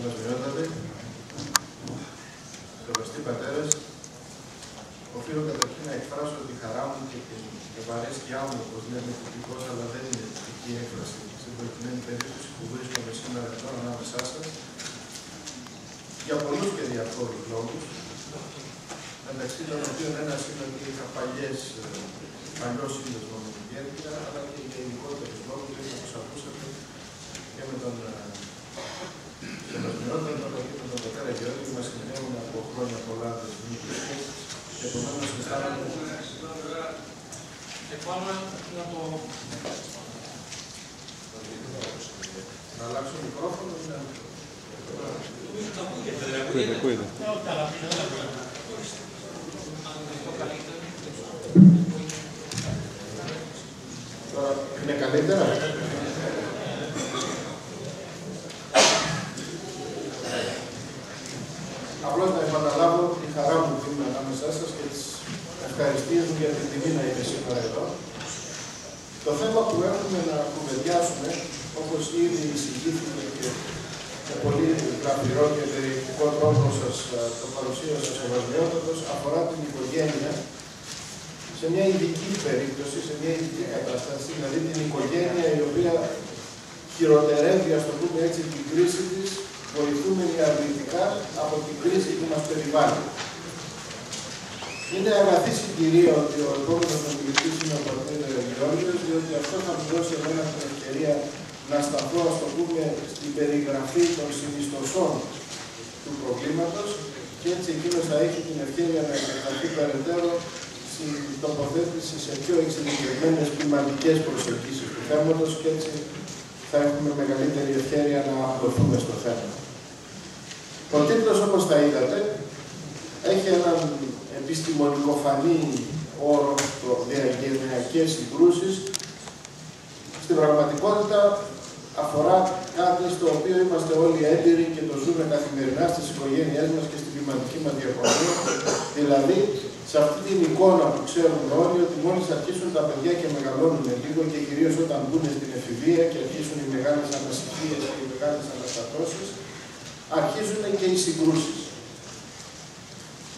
Σεβασμιότατε, σεβαστοί πατέρες, οφείλω καταρχήν να εκφράσω τη χαρά μου και την ευαρέσκειά μου, όπως λέμε τυπικώς, αλλά δεν είναι τυπική έκφραση στην προκειμένη περίπτωση που βρίσκομαι σήμερα εδώ ανάμεσά σας, για πολλούς και διαφόρους λόγους, μεταξύ των οποίων ένας είναι ότι είχα παλιό σύνδεσμο με την Κέρκυρα, αλλά και για ειδικότερους λόγους, όπως ακούσατε και με τον Σεβασμιότατο και με τον πατέρα Γεώργη, μας συνδέουν από χρόνια πολλά δεσμοί και επομένως αισθάνομαι. Να αλλάξω μικρόφωνο ή να... Cuide. Τώρα είναι καλύτερα. Απλώς να επαναλάβω τη χαρά μου που είμαι ανάμεσά σας και τις ευχαριστίες μου για την τιμή να είμαι σήμερα εδώ. Το θέμα που έχουμε να κουβεντιάσουμε, όπως ήδη εισηγήθηκε και με πολύ γραπηρό και περιεκτικό τρόπο σας το παρουσίασε ο Σεβασμιότατος, αφορά την οικογένεια σε μια ειδική περίπτωση, σε μια ειδική κατάσταση, δηλαδή την οικογένεια η οποία χειροτερεύει, ας το πούμε έτσι, την κρίση της, βοηθούμενη αρνητικά από την κρίση που μας περιβάλλει. Είναι αγαθή συγκυρία ότι ο επόμενος ομιλητής είναι ο πατέρ Γεώργιος, διότι αυτό θα μου δώσει εμένα την ευκαιρία να σταθώ, ας το πούμε, στην περιγραφή των συνιστοσών του προβλήματος και έτσι εκείνος θα έχει την ευκαιρία να επεκταθεί περαιτέρω στην τοποθέτηση σε πιο εξειδικευμένες ποιηματικές προσεγγίσεις του θέματος και έτσι θα έχουμε μεγαλύτερη ευκαιρία να αποδοθούμε στο θέμα. Ο τίτλος, όπως θα είδατε, έχει έναν επιστημονικοφανή όρο, το διαγενειακές συγκρούσεις. Στην πραγματικότητα αφορά κάτι στο οποίο είμαστε όλοι έμπειροι και το ζούμε καθημερινά στις οικογένειές μας και στην ποιηματική μας διαπραγματική. Δηλαδή, σε αυτή την εικόνα που ξέρουμε όλοι, ότι μόλις αρχίσουν τα παιδιά και μεγαλώνουν λίγο και κυρίως όταν μπουν στην εφηβεία και αρχίσουν οι μεγάλες ανασυχίες και οι μεγάλες αναστατώσεις, αρχίζουν και οι συγκρούσεις.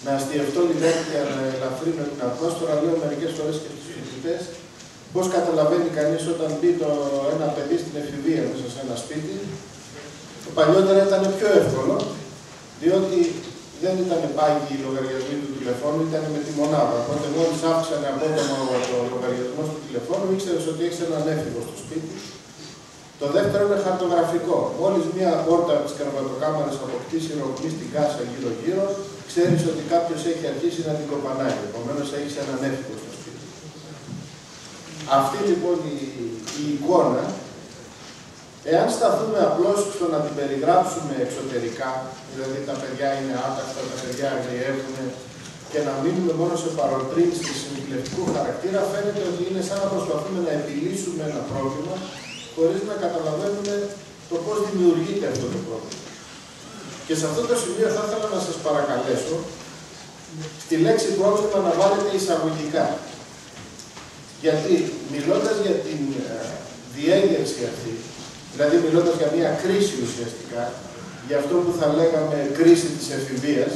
Να αστιευτώ λιγάκι για να ελαφρύνω την ατμόσφαιρα, λέω μερικές φορές και στους φοιτητές, πώς καταλαβαίνει κανείς όταν μπει ένα παιδί στην εφηβεία μέσα σε ένα σπίτι. Το παλιότερα ήταν πιο εύκολο, διότι δεν ήταν πάγιοι οι λογαριασμοί του τηλεφώνου, ήταν με τη μονάδα. Οπότε μόλις αύξανε απότομα το λογαριασμό του τηλεφώνου, ήξερες ότι έχεις έναν έφηβο στο σπίτι. Το δεύτερο είναι χαρτογραφικό. Μόλις μία πόρτα από τις κρεβατοκάμαρες αποκτήσει ρογμή στην κάσα γύρω-γύρω, ξέρεις ότι κάποιος έχει αρχίσει να την κοπανάει. Επομένως έχεις έναν έφηβο στο σπίτι. Αυτή λοιπόν η εικόνα, εάν σταθούμε απλώς στο να την περιγράψουμε εξωτερικά, δηλαδή τα παιδιά είναι άτακτα, τα παιδιά αγριεύουν και να μείνουμε μόνο σε παροτρύνσεις συμβουλευτικού χαρακτήρα, φαίνεται ότι είναι σαν να προσπαθούμε να επιλύσουμε ένα πρόβλημα χωρίς να καταλαβαίνουμε το πώς δημιουργείται αυτό το πρόβλημα. Και σε αυτό το σημείο θα ήθελα να σας παρακαλέσω στη λέξη πρόβλημα να βάλετε εισαγωγικά. Γιατί μιλώντας για την διέγερση αυτή, δηλαδή μιλώντας για μια κρίση ουσιαστικά, για αυτό που θα λέγαμε κρίση της εφηβείας,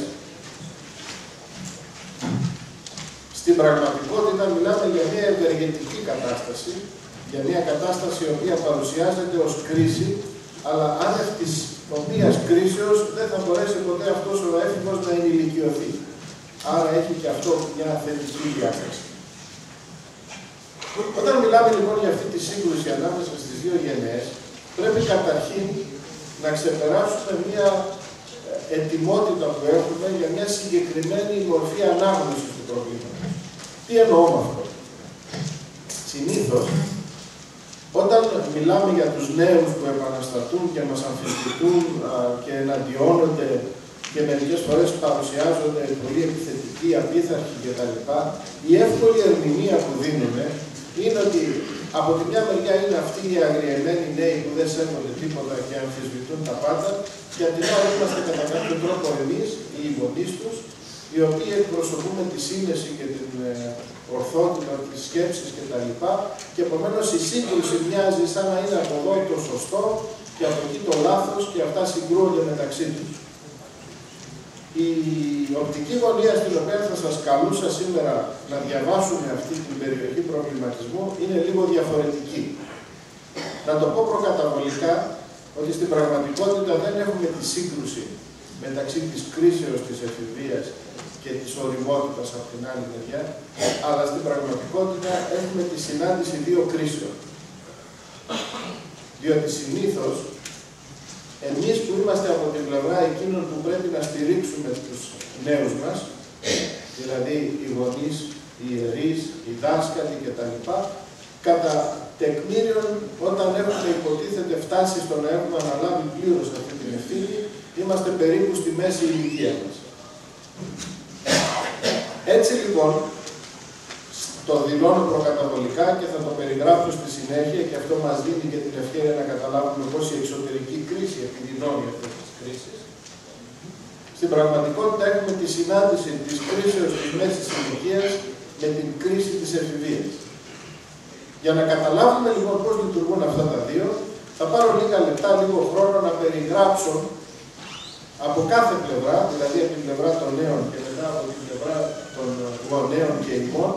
στην πραγματικότητα μιλάμε για μια ευεργετική κατάσταση, για μια κατάσταση η οποία παρουσιάζεται ως κρίση, αλλά άνευ της οποίας κρίσεως δεν θα μπορέσει ποτέ αυτός ο έφηβος να ενηλικιωθεί. Άρα έχει και αυτό μια θετική διάσταση. Όταν μιλάμε λοιπόν για αυτή τη σύγκρουση ανάμεσα στις δύο γενναίες, πρέπει καταρχήν να ξεπεράσουμε μια ετοιμότητα που έχουμε για μια συγκεκριμένη μορφή ανάγνωσης του προβλήματος. Τι εννοώ με αυτό? Συνήθως, όταν μιλάμε για τους νέους που επαναστατούν και μας αμφισβητούν και εναντιώνονται και μερικές φορές παρουσιάζονται πολύ επιθετικοί, απίθαρχοι κτλ., η εύκολη ερμηνεία που δίνουμε είναι ότι από τη μια μεριά είναι αυτοί οι αγριεμένοι νέοι που δεν σέβονται τίποτα και αμφισβητούν τα πάντα, και από την άλλη είμαστε κατά κάποιο τρόπο εμείς, οι γονείς τους, οι οποίοι εκπροσωπούμε τη σύνεση και την ορθότητα της σκέψης κτλ. Και επομένως η σύγκρουση μοιάζει σαν να είναι από εδώ το σωστό και από εκεί το λάθος και αυτά συγκρούονται μεταξύ τους. Η οπτική γωνία στην οποία θα σας καλούσα σήμερα να διαβάσουμε αυτή την περιοχή προβληματισμού είναι λίγο διαφορετική. Να το πω προκαταβολικά ότι στην πραγματικότητα δεν έχουμε τη σύγκρουση μεταξύ της κρίσεως της εφηβείας και της οριμότητας από την άλλη μεριά, αλλά στην πραγματικότητα έχουμε τη συνάντηση δύο κρίσεων. Διότι συνήθως εμείς που είμαστε από την πλευρά εκείνων που πρέπει να στηρίξουμε τους νέους μας, δηλαδή οι γονείς, οι ιερείς, οι δάσκαλοι κτλ., κατά τεκμήριον, όταν έχουμε υποτίθεται φτάσει στο να έχουμε αναλάβει πλήρως αυτή την ευθύνη, είμαστε περίπου στη μέση ηλικία μας. Έτσι λοιπόν, το δηλώνω προκαταβολικά και θα το περιγράψω στη συνέχεια και αυτό μας δίνει και την ευκαιρία να καταλάβουμε πώς η εξωτερική κρίση επιδεινώνει αυτές τις κρίσεις. Στην πραγματικότητα έχουμε τη συνάντηση της κρίσεως της μέσης ηλικίας με την κρίση της εφηβείας. Για να καταλάβουμε λοιπόν πώς λειτουργούν αυτά τα δύο, θα πάρω λίγα λεπτά, λίγο χρόνο να περιγράψω από κάθε πλευρά, δηλαδή από την πλευρά των νέων και μετά από την πλευρά των γονέων και ημών,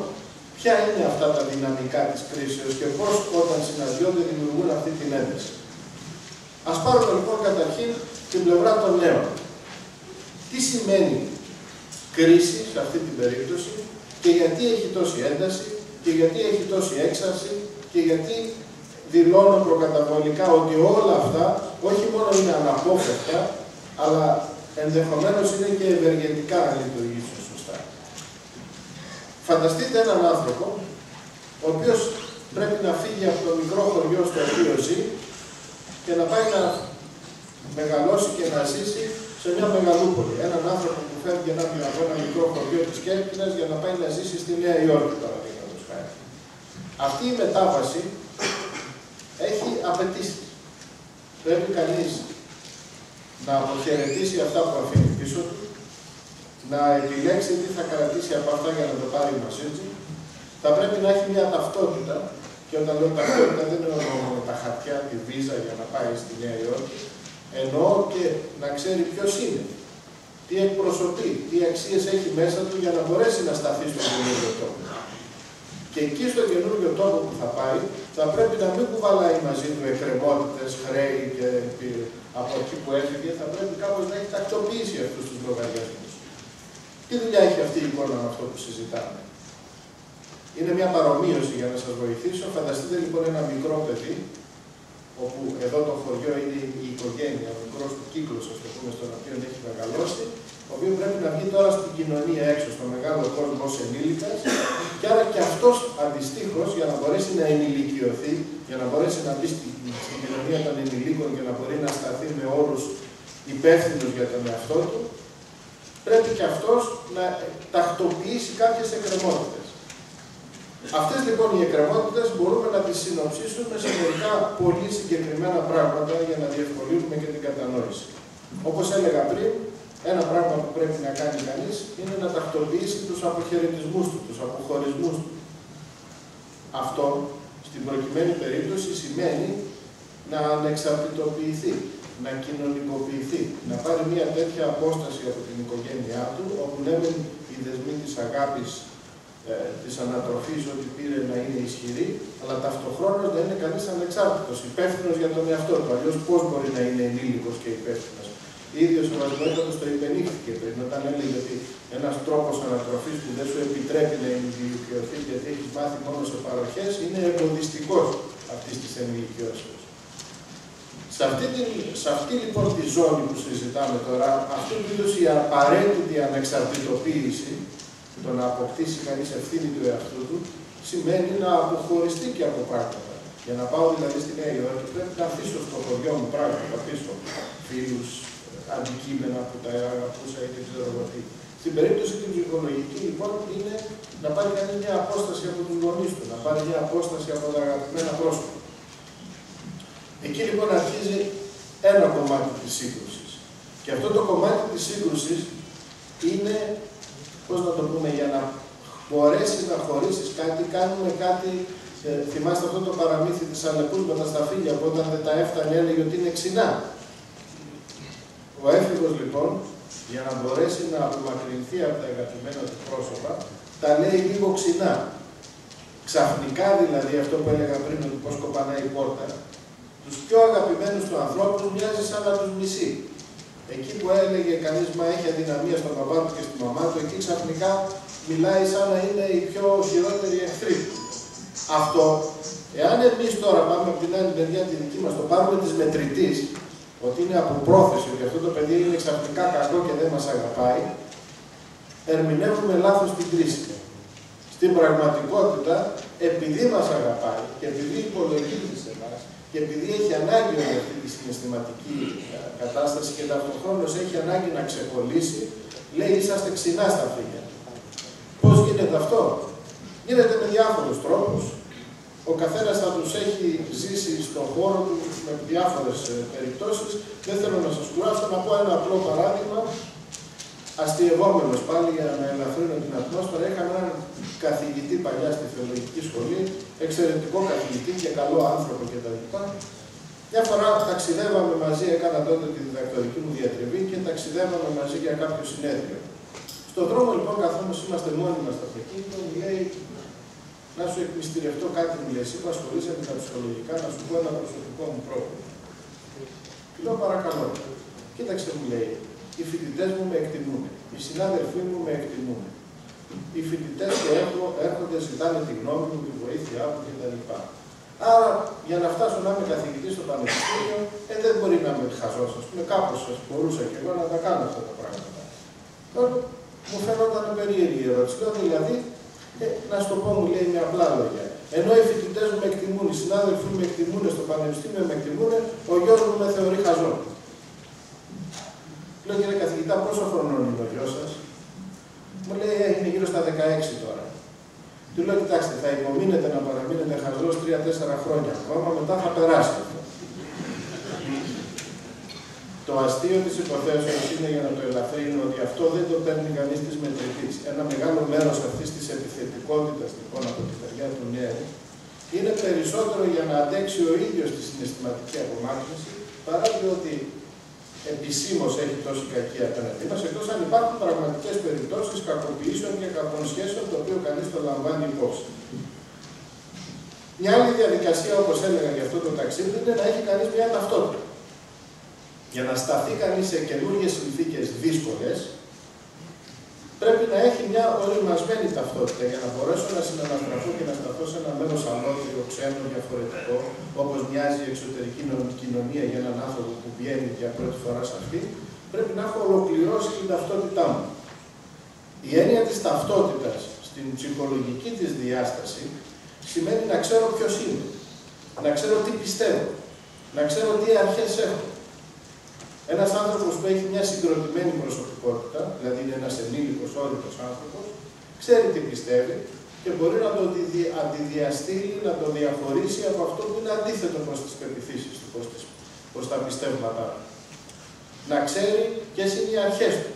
ποια είναι αυτά τα δυναμικά της κρίσεως και πώς όταν συναντιόνται δημιουργούν αυτή την ένταση. Ας πάρουμε λοιπόν καταρχήν την πλευρά των νέων. Τι σημαίνει κρίση σε αυτή την περίπτωση και γιατί έχει τόση ένταση και γιατί έχει τόση έξαρση και γιατί δηλώνω προκαταβολικά ότι όλα αυτά όχι μόνο είναι αναπόφευκτα, αλλά ενδεχομένως είναι και ευεργετικά να λειτουργήσουν σωστά. Φανταστείτε έναν άνθρωπο, ο οποίος πρέπει να φύγει από το μικρό χωριό στο οποίο ζει και να πάει να μεγαλώσει και να ζήσει σε μια μεγαλούπολη. Έναν άνθρωπο που φεύγει από ένα μικρό χωριό της Κέρκυρας για να πάει να ζήσει στη Νέα Υόρκη, παραδείγματος χάρη. Αυτή η μετάβαση έχει απαιτήσεις. Πρέπει κανείς να αποχαιρετήσει αυτά που αφήνει πίσω του, να επιλέξει τι θα κρατήσει από αυτά για να το πάρει μαζί του. Θα πρέπει να έχει μια ταυτότητα, και όταν λέω ταυτότητα δεν εννοώ μόνο τα χαρτιά, τη βίζα για να πάει στη Νέα Υόρκη, εννοώ και να ξέρει ποιος είναι, τι εκπροσωπεί, τι αξίες έχει μέσα του για να μπορέσει να σταθεί στον καινούργιο τόπο. Και εκεί στον καινούργιο τόπο που θα πάει, θα πρέπει να μην κουβαλάει μαζί του εκκρεμότητες, χρέη και από εκεί που έφυγε, θα πρέπει κάπως να έχει τακτοποιήσει αυτούς τους λογαριασμούς. Τι δουλειά έχει αυτή η εικόνα με αυτό που συζητάμε? Είναι μια παρομοίωση για να σας βοηθήσω. Φανταστείτε λοιπόν ένα μικρό παιδί, όπου εδώ το χωριό είναι η οικογένεια, ο μικρός του κύκλος, ας το πούμε, στον οποίο έχει μεγαλώσει, ο οποίος πρέπει να βγει τώρα στην κοινωνία έξω, στο μεγάλο κόσμο ως ενήλικας, και άρα και αυτός αντιστοίχως για να μπορέσει να ενηλικιωθεί, για να μπορέσει να μπει στην κοινωνία των ενηλίκων και να μπορεί να σταθεί με όρους υπεύθυνους για τον εαυτό του, πρέπει και αυτός να τακτοποιήσει κάποιες εκκρεμότητες. Αυτές λοιπόν οι εκκρεμότητες μπορούμε να τις συνοψίσουμε σε μερικά πολύ συγκεκριμένα πράγματα για να διευκολύνουμε και την κατανόηση. Όπως έλεγα πριν, ένα πράγμα που πρέπει να κάνει κανείς είναι να τακτοποιήσει τους αποχαιρετισμούς του, τους αποχωρισμούς του. Αυτό, στην προκειμένη περίπτωση, σημαίνει να ανεξαρτητοποιηθεί, να κοινωνικοποιηθεί, να πάρει μια τέτοια απόσταση από την οικογένειά του, όπου λέμε οι δεσμοί της αγάπης, της ανατροφής, ότι πήρε να είναι ισχυρή, αλλά ταυτοχρόνως να είναι κανείς ανεξάρτητος, υπεύθυνος για τον εαυτό του. Αλλιώς πώς μπορεί να είναι ενήλικος και υπεύθυνος? Ίδιος ο Βασιλόπουλος το υπενήχθηκε πριν, όταν έλεγε ότι ένας τρόπος ανατροφής που δεν σου επιτρέπει να ενηλικιωθεί γιατί έχεις μάθει μόνο σε παροχές, είναι εμποδιστικός αυτής της ενηλικιώσεως. Σε αυτή λοιπόν τη ζώνη που συζητάμε τώρα, αυτού του είδους η απαραίτητη ανεξαρτητοποίηση, το να αποκτήσει κανείς ευθύνη του εαυτού του, σημαίνει να αποχωριστεί και από πράγματα. Για να πάω δηλαδή στη Νέα Υόρκη, πρέπει να αφήσω στο χωριό μου πράγματα, να αφήσω φίλους, αντικείμενα που τα αγαπούσα ή δεν ξέρω εγώ τι. Στην περίπτωση την ψυχολογική λοιπόν είναι να πάρει κανείς μια απόσταση από τους γονείς του, να πάρει μια απόσταση από τα αγαπημένα πρόσωπα. Εκεί λοιπόν αρχίζει ένα κομμάτι της σύγκρουσης. Και αυτό το κομμάτι της σύγκρουσης είναι, πώς να το πούμε, για να μπορέσεις να χωρίσεις κάτι, κάνουμε κάτι Θυμάστε αυτό το παραμύθι της Αλεπούς με τα σταφύλια που όταν δεν τα έφτανε έλεγε ότι είναι ξινά. Ο έφηβος λοιπόν, για να μπορέσει να απομακρυνθεί από τα αγαπημένα του πρόσωπα, τα λέει λίγο ξινά. Ξαφνικά δηλαδή, αυτό που έλεγα πριν, ότι πώς κοπανάει η πόρτα, τους πιο αγαπημένους του ανθρώπους μοιάζει σαν να τους μισεί. Εκεί που έλεγε κανείς μα έχει αδυναμία στον παπά του και στη μαμά του, εκεί ξαφνικά μιλάει σαν να είναι οι πιο χειρότεροι εχθροί του. Αυτό, εάν εμείς τώρα πάμε από την άλλη μεριά τη δική μας, το πάρουμε της μετρητής, ότι είναι από πρόθεση, ότι αυτό το παιδί είναι ξαφνικά κακό και δεν μας αγαπάει, ερμηνεύουμε λάθος την κρίση. Στην πραγματικότητα, επειδή μας αγαπάει και επειδή υπολογίζει σε εμάς και επειδή έχει ανάγκη για αυτή τη συναισθηματική κατάσταση και ταυτοχρόνως έχει ανάγκη να ξεκολλήσει, λέει είσαστε ξινά στα φύλλα. Πώς γίνεται αυτό? Γίνεται με διάφορους τρόπους. Ο καθένας θα τους έχει ζήσει στον χώρο του με διάφορες περιπτώσεις. Δεν θέλω να σας κουράσω, να πω ένα απλό παράδειγμα. Αστειευόμενος πάλι για να ελαφρύνω την ατμόσφαιρα, είχαμε έναν καθηγητή παλιά στη θεολογική σχολή, εξαιρετικό καθηγητή και καλό άνθρωπο κτλ. Μια φορά ταξιδεύαμε μαζί, έκανα τότε τη διδακτορική μου διατριβή και ταξιδεύαμε μαζί για κάποιο συνέδριο. Στον δρόμο λοιπόν, καθόμως είμαστε μόνοι μας στο αυτοκίνητο, μου λέει να σου εκμυστηρευτώ κάτι, μου λέει, εσύ που ασχολείσαι με τα ψυχολογικά, να σου πω ένα προσωπικό μου πρόβλημα. Και λέω παρακαλώ. Κοίταξε, μου λέει, οι φοιτητές μου με εκτιμούν, οι συνάδελφοί μου με εκτιμούν. Οι φοιτητές που έρχονται ζητάνε τη γνώμη μου, τη βοήθειά μου κτλ. Άρα, για να φτάσω να είμαι καθηγητής στο πανεπιστήμιο, δεν μπορεί να είμαι χαζός. Ας πούμε, κάπως μπορούσα και εγώ να τα κάνω αυτά τα πράγματα. Τώρα, μου φαίνονταν περίεργη η ερώτηση. Λέω δηλαδή, να σου το πω, μου λέει με απλά λόγια. Ενώ οι φοιτητές μου με εκτιμούν, οι συνάδελφοι μου με εκτιμούν, στο πανεπιστήμιο με εκτιμούν, ο γιος μου με θεωρεί χαζό. Λέω, κύριε καθηγητά, πόσο χρονών είναι ο γιος σας? Μου λέει, είναι γύρω στα 16 τώρα. Του λέω, κοιτάξτε, θα υπομείνετε να παραμείνετε χαζός 3-4 χρόνια ακόμα, μετά θα περάσει αυτό. Το αστείο της υποθέσεως είναι, για να το ελαφρύνω, ότι αυτό δεν το παίρνει κανείς της μετρητής. Ένα μεγάλο μέρος αυτής της επιθετικότητας, λοιπόν, από τη μεριά του νέου, είναι περισσότερο για να αντέξει ο ίδιος τη συναισθηματική απομάκρυνση, παρά διότι επισήμως έχει τόση κακία απέναντί μας, εκτός αν υπάρχουν πραγματικές περιπτώσεις κακοποιήσεων και κακών σχέσεων, το οποίο κανείς το λαμβάνει υπόψη. Μια άλλη διαδικασία, όπως έλεγα για αυτό το ταξίδι, είναι να έχει κανείς μια ταυτότητα. Για να σταθεί κανείς σε καινούργιες συνθήκες δύσκολες, πρέπει να έχει μια οριμασμένη ταυτότητα για να μπορέσω να συναναστραφώ και να σταθώ σε ένα μέρος αλόθριο, ξένο, διαφορετικό, όπως μοιάζει η εξωτερική κοινωνία για έναν άνθρωπο που βγαίνει για πρώτη φορά σε αυτή, πρέπει να έχω ολοκληρώσει την ταυτότητά μου. Η έννοια της ταυτότητας στην ψυχολογική της διάσταση σημαίνει να ξέρω ποιος είμαι, να ξέρω τι πιστεύω, να ξέρω τι αρχές έχω. Ένας άνθρωπος που έχει μια συγκροτημένη προσωπικότητα, δηλαδή είναι ένας ενήλικος όριμος άνθρωπος, ξέρει τι πιστεύει και μπορεί να το αντιδιαστήλει, να το διαχωρίσει από αυτό που είναι αντίθετο προς τις πεποιθήσεις του, προς τα πιστεύματά του. Να ξέρει ποιες είναι οι αρχές του.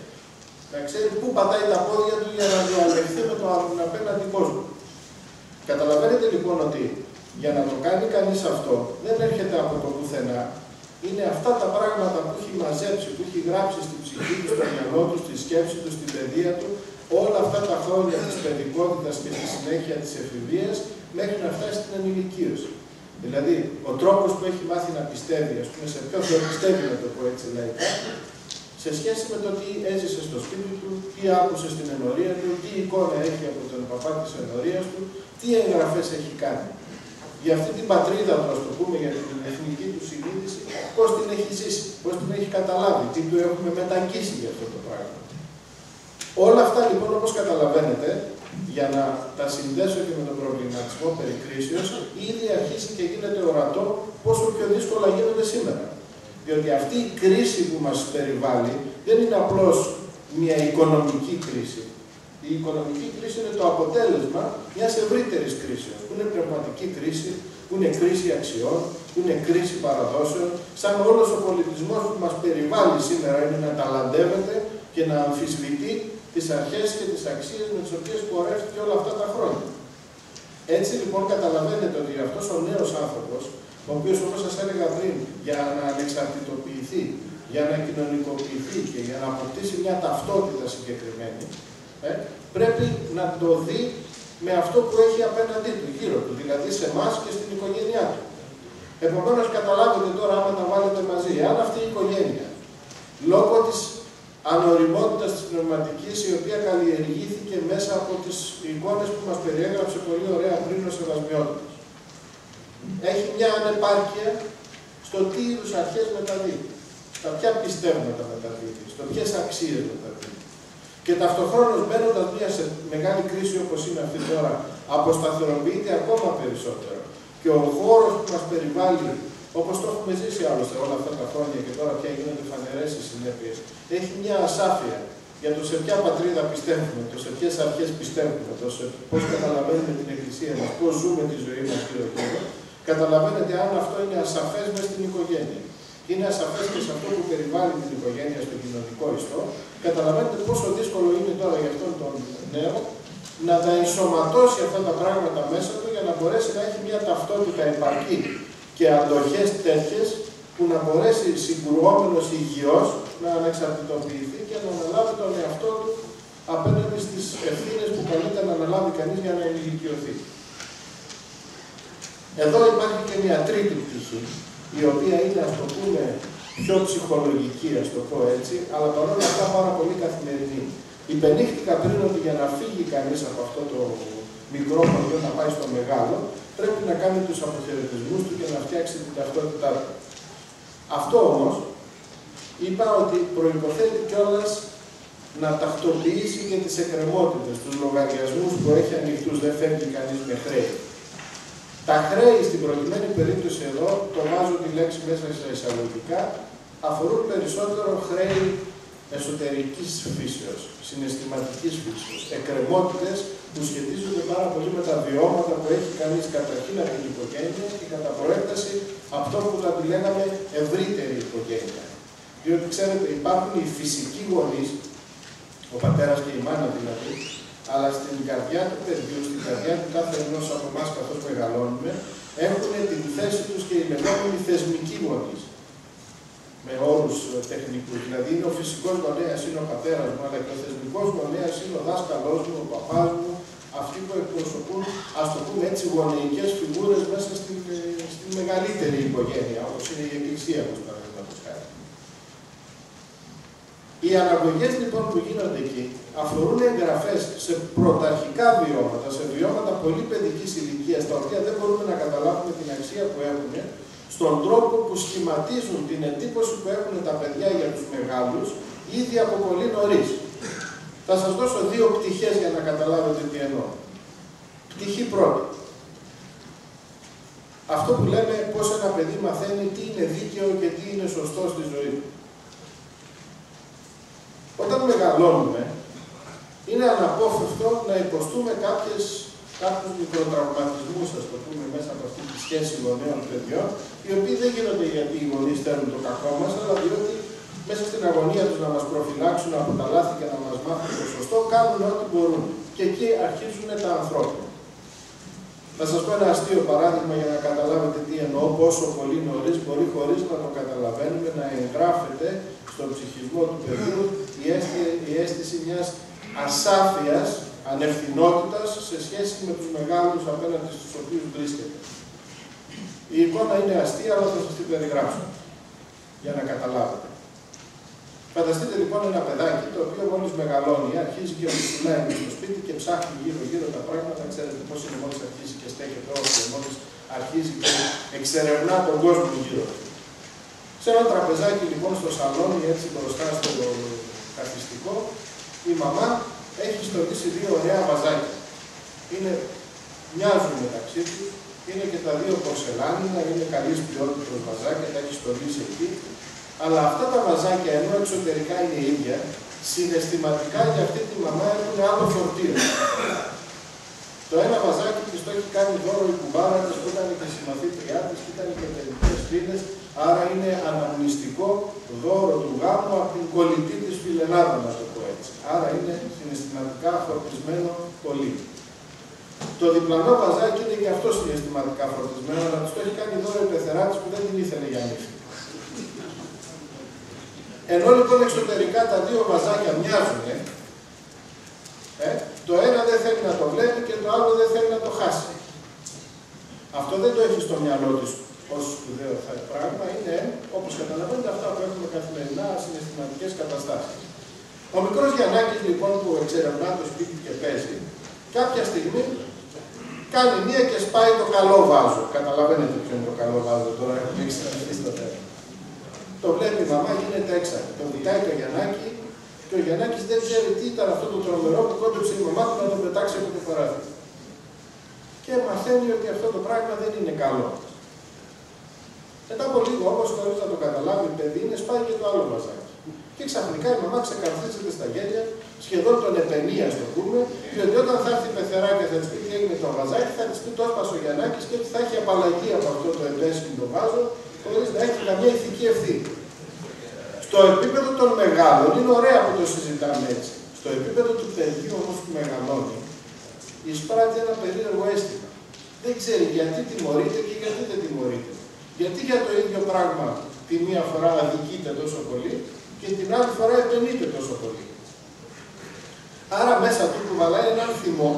Να ξέρει πού πατάει τα πόδια του για να διαλεχθεί με τον απέναντι κόσμο. Καταλαβαίνετε λοιπόν ότι για να το κάνει κανείς αυτό δεν έρχεται από το πουθενά. Είναι αυτά τα πράγματα που έχει μαζέψει, που έχει γράψει στην ψυχή του, στο μυαλό του, στη σκέψη του, στην παιδεία του, όλα αυτά τα χρόνια της παιδικότητας και στη συνέχεια της εφηβείας, μέχρι να φτάσει στην ενηλικίωση. Δηλαδή, ο τρόπος που έχει μάθει να πιστεύει, ας πούμε, σε ποιο Θεό πιστεύει, να το πω έτσι λαϊκά, σε σχέση με το τι έζησε στο σπίτι του, τι άκουσε στην ενορία του, τι εικόνα έχει από τον παπά της ενορίας του, τι εγγραφές έχει κάνει. Για αυτή την πατρίδα του, ας το πούμε, για την εθνική του συνείδηση, πώς την έχει ζήσει, πώς την έχει καταλάβει, τι του έχουμε μεταγγίσει για αυτό το πράγμα. Όλα αυτά λοιπόν, όπως καταλαβαίνετε, για να τα συνδέσω και με τον προβληματισμό περί κρίσεως, ήδη αρχίσει και γίνεται ορατό πόσο πιο δύσκολα γίνονται σήμερα. Διότι αυτή η κρίση που μας περιβάλλει δεν είναι απλώς μια οικονομική κρίση. Η οικονομική κρίση είναι το αποτέλεσμα μιας ευρύτερης κρίσης, που είναι πνευματική κρίση, που είναι κρίση αξιών, που είναι κρίση παραδόσεων, σαν όλος ο πολιτισμός που μας περιβάλλει σήμερα είναι να ταλαντεύεται και να αμφισβητεί τις αρχές και τις αξίες με τις οποίες πορεύτηκε όλα αυτά τα χρόνια. Έτσι λοιπόν καταλαβαίνετε ότι αυτός ο νέος άνθρωπος, ο οποίος όπως σας έλεγα πριν, για να ανεξαρτητοποιηθεί, για να κοινωνικοποιηθεί και για να αποκτήσει μια ταυτότητα συγκεκριμένη, πρέπει να το δει με αυτό που έχει απέναντί του, γύρω του, δηλαδή σε εμάς και στην οικογένειά του. Επομένως, καταλάβετε τώρα, άμα τα βάλετε μαζί, αν αυτή η οικογένεια, λόγω της ανοριμότητας της πνευματικής, η οποία καλλιεργήθηκε μέσα από τις εικόνες που μας περιέγραψε πολύ ωραία πριν ο Σεβασμιώτης, έχει μια ανεπάρκεια στο τι είδους αρχές μεταδίδει, στα ποια πιστεύματα μεταδίδει, στο ποιες αξίες μεταδίδει. Και ταυτοχρόνως μπαίνοντας μια σε μεγάλη κρίση όπως είναι αυτή τώρα, αποσταθεροποιείται ακόμα περισσότερο. Και ο χώρος που μας περιβάλλει, όπως το έχουμε ζήσει άλλωστε όλα αυτά τα χρόνια και τώρα πια γίνονται φανερές οι συνέπειες, έχει μια ασάφεια για το σε ποια πατρίδα πιστεύουμε, το σε ποιες αρχές πιστεύουμε, το σε πώς καταλαβαίνουμε την Εκκλησία μας, πώς ζούμε τη ζωή μας γύρω-γύρω. Καταλαβαίνετε αν αυτό είναι ασαφές μες στην οικογένεια. Είναι ασαφές και σε αυτό που περιβάλλει την οικογένεια στο κοινωνικό ιστό. Καταλαβαίνετε πόσο δύσκολο είναι τώρα για αυτόν τον νέο να τα ενσωματώσει αυτά τα πράγματα μέσα του για να μπορέσει να έχει μια ταυτότητα επαρκή και αντοχές τέτοιες που να μπορέσει συγκρουόμενος υγιώς να ανεξαρτητοποιηθεί και να αναλάβει τον εαυτό του απέναντι στις ευθύνες που καλείται να αναλάβει κανείς για να ενηλικιωθεί. Εδώ υπάρχει και μια τρίτη πτυχή, η οποία είναι, ας το πούμε, πιο ψυχολογική, ας το πω έτσι, αλλά παρόλα αυτά πάρα πολύ καθημερινή. Υπενήχθηκα πριν ότι για να φύγει κανείς από αυτό το μικρό χωριό να πάει στο μεγάλο, πρέπει να κάνει τους αποχαιρετισμούς του και να φτιάξει την ταυτότητά του. Αυτό όμως, είπα ότι προϋποθέτει κιόλας να τακτοποιήσει και τις εκκρεμότητες, τους λογαριασμούς που έχει ανοιχτούς, δεν φεύγει κανείς με χρέη. Τα χρέη στην προκειμένη περίπτωση εδώ, το βάζω τη λέξη μέσα σε εισαγωγικά, αφορούν περισσότερο χρέη εσωτερικής φύσεως, συναισθηματικής φύσεως, εκκρεμότητες που σχετίζονται πάρα πολύ με τα βιώματα που έχει κανείς καταρχήν από την οικογένεια και κατά προέκταση αυτό που θα τη λέγαμε ευρύτερη οικογένεια. Διότι ξέρετε, υπάρχουν οι φυσικοί γονείς, ο πατέρας και η μάνα δηλαδή, αλλά στην καρδιά του παιδιού, στην καρδιά του κάθε ενός από εμάς καθώς μεγαλώνουμε, έχουν την θέση τους και οι λεγόμενοι θεσμικοί γονείς. Με όρους τεχνικούς. Δηλαδή είναι ο φυσικός γονέας, είναι ο πατέρας μου, αλλά και ο θεσμικός γονέας είναι ο δάσκαλός μου, ο παπάς μου, αυτοί που εκπροσωπούν, ας το πούμε έτσι, γονεϊκές φιγούρες μέσα στην μεγαλύτερη οικογένεια, όπως είναι η Εκκλησία μας, παραδείγματος χάρη. Οι αναγωγές λοιπόν που γίνονται εκεί αφορούν εγγραφές σε πρωταρχικά βιώματα, σε βιώματα πολύ παιδικής ηλικίας, τα οποία δεν μπορούμε να καταλάβουμε την αξία που έχουν, στον τρόπο που σχηματίζουν την εντύπωση που έχουν τα παιδιά για τους μεγάλους ήδη από πολύ νωρίς. Θα σας δώσω δύο πτυχές για να καταλάβετε τι εννοώ. Πτυχή πρώτη. Αυτό που λέμε πώς ένα παιδί μαθαίνει τι είναι δίκαιο και τι είναι σωστό στη ζωή του. Όταν μεγαλώνουμε, είναι αναπόφευκτο να υποστούμε κάποιους μικροτραυματισμούς, ας το πούμε, μέσα από αυτή τη σχέση γονέων-παιδιών, οι οποίοι δεν γίνονται γιατί οι γονείς θέλουν το κακό μας, αλλά διότι μέσα στην αγωνία τους να μας προφυλάξουν από τα λάθη και να μας μάθουν το σωστό, κάνουν ό,τι μπορούν. Και εκεί αρχίζουν τα ανθρώπινα. Θα σας πω ένα αστείο παράδειγμα για να καταλάβετε τι εννοώ, πόσο πολύ νωρίς μπορεί χωρίς να το καταλαβαίνουμε να εγγράφεται στον ψυχισμό του παιδιού η αίσθηση μιας ασάφειας, ανευθυνότητας σε σχέση με τους μεγάλους απέναντι στους οποίους βρίσκεται. Η εικόνα είναι αστεία, αλλά θα σας την περιγράψω για να καταλάβετε. Φανταστείτε λοιπόν ένα παιδάκι το οποίο μόλις μεγαλώνει, αρχίζει και οδηγάει στο σπίτι και ψάχνει γύρω-γύρω τα πράγματα. Ξέρετε πώς είναι μόλις αρχίζει και στέκεται όρθιο και μόλις αρχίζει και εξερευνά τον κόσμο γύρω. Σε ένα τραπεζάκι λοιπόν στο σαλόνι, έτσι μπροστά στο καθιστικό, η μαμά έχει στολίσει δύο ωραία βαζάκια. Μοιάζουν μεταξύ τους, είναι και τα δύο πορσελάνινα, είναι καλής ποιότητας βαζάκια, τα έχει στολίσει εκεί. Αλλά αυτά τα βαζάκια, ενώ εξωτερικά είναι ίδια, συναισθηματικά για αυτή τη μαμά έχουν άλλο φορτίο. Το ένα βαζάκι της το έχει κάνει δώρο η κουμπάρα της, που ήταν και συμμαθήτριά της, και ήταν και παιδικές φίλες, άρα είναι αναμνηστικό δώρο του γάμου από την κολλητή της φιλενάδα, να το πω έτσι. Άρα είναι συναισθηματικά φορτισμένο πολύ. Το διπλανό βαζάκι είναι και αυτό συναισθηματικά φορτισμένο, αλλά του το έχει κάνει δώρο η πεθερά της που δεν την ήθελε για νύχτα. Ενώ λοιπόν εξωτερικά τα δύο βαζάκια μοιάζουν, το ένα δεν θέλει να το βλέπει και το άλλο δεν θέλει να το χάσει. Αυτό δεν το έχει στο μυαλό της ως σπουδαίο πράγμα, είναι όπως καταλαβαίνετε αυτά που έχουμε καθημερινά συναισθηματικές καταστάσεις. Ο μικρός Γιαννάκης λοιπόν που εξερευνά το σπίτι και παίζει, κάποια στιγμή κάνει μία και σπάει το καλό βάζο. Καταλαβαίνετε ποιο είναι το καλό βάζο τώρα, έχουμε εξερευνήσει στο θέμα. Το βλέπει η μαμά, γίνεται έξαλλη. Το βουτάει το Γιαννάκη και ο Γιαννάκης δεν ξέρει τι ήταν αυτό το τρομερό που κόντεψε η μαμά του να τον πετάξει από το παράθυρο. Και μαθαίνει ότι αυτό το πράγμα δεν είναι καλό. Μετά από λίγο, όπως χωρίς να το καταλάβει το παιδί, είναι σπάει και το άλλο βαζάκι. Και ξαφνικά η μαμά ξεκαρδίζεται στα γέλια, σχεδόν τον επενεί, ας το πούμε, διότι όταν θα έρθει η πεθερά και θα της πει τι έγινε το βαζάκι, θα της πει το έσπασε ο Γιαννάκης και ότι θα έχει απαλλαγή από αυτό το ευαίσθητο βάζο, χωρίς να έχει καμία ηθική ευθύνη. Στο επίπεδο των μεγάλων, είναι ωραία που το συζητάμε έτσι. Στο επίπεδο του παιδιού όμως που μεγαλώνει, εισπράττει ένα περίεργο αίσθημα. Δεν ξέρει γιατί τιμωρείται και γιατί δεν τιμωρείται. Γιατί για το ίδιο πράγμα τη μία φορά αδικείται τόσο πολύ και την άλλη φορά επενείται τόσο πολύ. Άρα μέσα του κουβαλάει έναν θυμό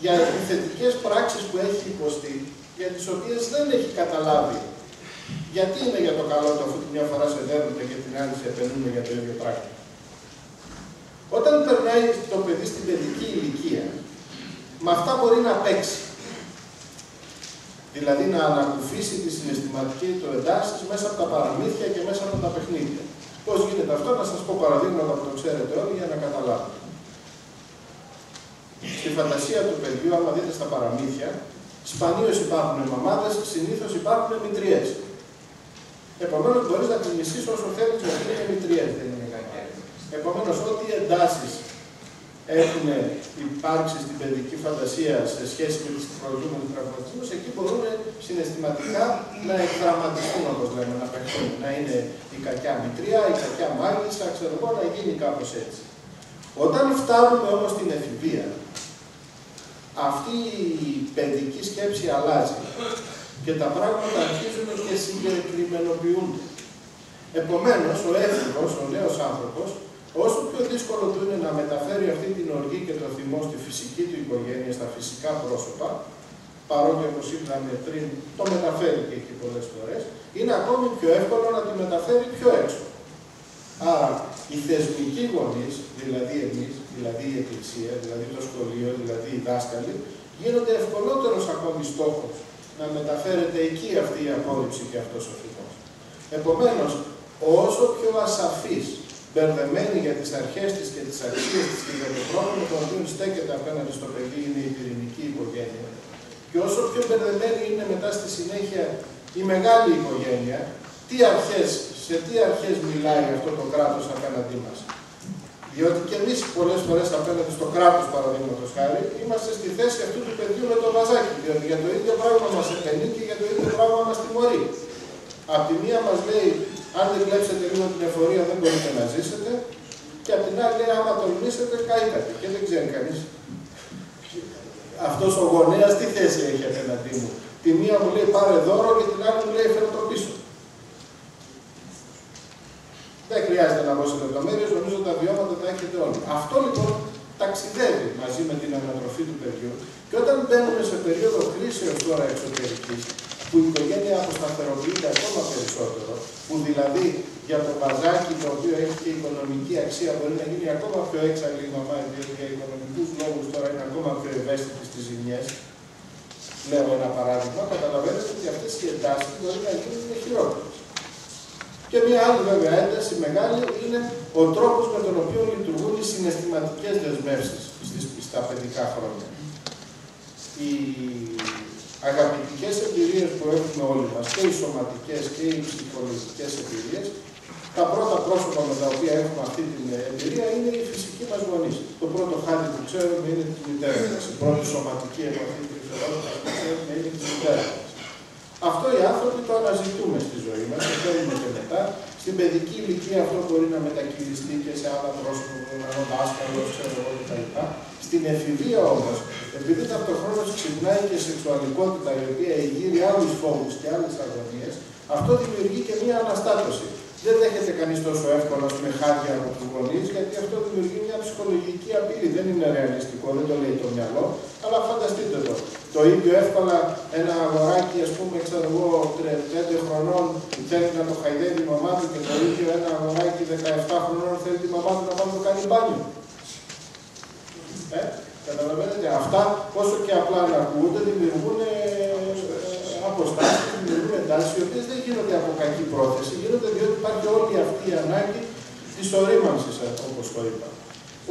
για επιθετικές πράξεις που έχει υποστεί, για τις οποίες δεν έχει καταλάβει γιατί είναι για το καλό του, αφού τη μια φορά σε δέρνονται και την άλλη σε επενούν για το ίδιο πράγμα. Όταν περνάει το παιδί στην παιδική ηλικία, με αυτά μπορεί να παίξει. Δηλαδή να ανακουφίσει τη συναισθηματική του εντάσεις μέσα από τα παραμύθια και μέσα από τα παιχνίδια. Πώς γίνεται αυτό, να σας πω παραδείγματα που το ξέρετε όλοι για να καταλάβετε. Στη φαντασία του παιδιού, άμα δείτε στα παραμύθια, σπανίως υπάρχουν μαμάδες, συνήθως υπάρχουν μητριές. Επομένως, μπορείς να τις μισείς όσο θέλεις, γιατί είναι μητριές, δεν είναι κακές. Επομένως, ό,τι εντάσεις έχουν υπάρξει στην παιδική φαντασία σε σχέση με τις προηγούμενους τραυματισμούς, εκεί μπορούν συναισθηματικά να εκδραματιστούν, όπως λέμε, να παιχτούν. Να είναι η κακιά μητριά, η κακιά μάγισσα, ξέρω εγώ, να γίνει κάπως έτσι. Όταν φτάνουμε όμως στην εφηβεία, αυτή η παιδική σκέψη αλλάζει και τα πράγματα αρχίζουν και συγκεκριμενοποιούνται. Επομένως, ο έφηβος, ο νέος άνθρωπος, όσο πιο δύσκολο του είναι να μεταφέρει αυτή την οργή και το θυμό στη φυσική του οικογένεια, στα φυσικά πρόσωπα, παρότι όπως είπαμε πριν, το μεταφέρει και εκεί πολλές φορές, είναι ακόμη πιο εύκολο να τη μεταφέρει πιο έξω. Άρα, οι θεσμικοί γονείς, δηλαδή εμείς, δηλαδή η Εκκλησία, δηλαδή το σχολείο, δηλαδή οι δάσκαλοι, γίνονται ευκολότερος ακόμη στόχος να μεταφέρεται εκεί αυτή η απόρριψη και αυτός ο θυμός. Επομένως, όσο πιο ασαφής, μπερδεμένη για τις αρχές της και τις αξίες της και για το πρόβλημα το οποίο στέκεται απέναντι στο παιδί είναι η πυρηνική οικογένεια, και όσο πιο μπερδεμένη είναι μετά στη συνέχεια η μεγάλη οικογένεια, σε τι αρχές μιλάει αυτό το κράτος απέναντί μας. Διότι και εμείς πολλές φορές απέναντι στο κράτος, παραδείγματος χάρη, είμαστε στη θέση αυτού του παιδιού με το βαζάκι. Διότι για το ίδιο πράγμα μας επενεί και για το ίδιο πράγμα μας τιμωρεί. Απ' τη μία μας λέει, αν δεν κλέψετε λίγο την εφορία δεν μπορείτε να ζήσετε, και απ' την άλλη λέει, άμα τολμήσετε, καήκατε. Και δεν ξέρει κανείς. Αυτός ο γονέας τι θέση έχει απέναντί μου. Τη μία μου λέει πάρε δώρο και την άλλη μου λέει φέρω το πίσω. Δεν χρειάζεται να μπω σε λεπτομέρειες, νομίζω τα βιώματα τα έχετε όλοι. Αυτό λοιπόν ταξιδεύει μαζί με την ανατροφή του παιδιού, και όταν μπαίνουμε σε περίοδο κρίσεως τώρα εξωτερικής, που η οικογένεια αποσταθεροποιείται ακόμα περισσότερο, που δηλαδή για το βαζάκι το οποίο έχει και οικονομική αξία μπορεί να γίνει ακόμα πιο έξαλλη η μαμά, διότι για οικονομικούς λόγους τώρα είναι ακόμα πιο ευαίσθητη στις ζημιές. Λέω ένα παράδειγμα, καταλαβαίνετε ότι αυτές οι εντάσεις μπορεί να γίνουν χειρότερες. Και μια άλλη βέβαια ένταση μεγάλη είναι ο τρόπος με τον οποίο λειτουργούν οι συναισθηματικές δεσμεύσεις στα παιδικά χρόνια. Οι αγαπητικές εμπειρίες που έχουμε όλοι μας, και οι σωματικές και οι ψυχολογικές εμπειρίες, τα πρώτα πρόσωπα με τα οποία έχουμε αυτή την εμπειρία είναι οι φυσικοί μας γονείς. Το πρώτο χάδι που ξέρουμε είναι τη μητέρα μας. Η πρώτη σωματική επαφή που ξέρουμε είναι τη μητέρα μας. Αυτό οι άνθρωποι το αναζητούμε στη ζωή μας, το θέλουμε και μετά. Στην παιδική ηλικία αυτό μπορεί να μετακυλιστεί και σε άλλα πρόσωπα, που είναι ο δάσκαλος, ξέρω εγώ κτλ. Στην εφηβεία όμως, επειδή ταυτοχρόνως ξυπνάει και σεξουαλικότητα η οποία εγείρει άλλους φόβους και άλλες αγωνίες, αυτό δημιουργεί και μία αναστάτωση. Δεν δέχεται κανείς τόσο εύκολα με χάρια από τους γονείς, γιατί αυτό δημιουργεί μια ψυχολογική απειλή. Δεν είναι ρεαλιστικό, δεν το λέει το μυαλό, αλλά φανταστείτε το. Το ίδιο εύκολα ένα αγοράκι, ας πούμε, ξέρω εγώ, 5 χρονών θέλει να το χαϊδεύει η μαμά του και το ίδιο ένα αγοράκι 17 χρονών θέλει τη μαμά του να πάει να το κάνει μπάνιο. Καταλαβαίνετε, αυτά όσο και απλά να ακούγονται δημιουργούν αποστάσεις, δημιουργούν εντάσεις, οι οποίες δεν γίνονται από κακή πρόθεση, γίνονται διότι υπάρχει όλη αυτή η ανάγκη της ορίμανσης, όπως το είπα.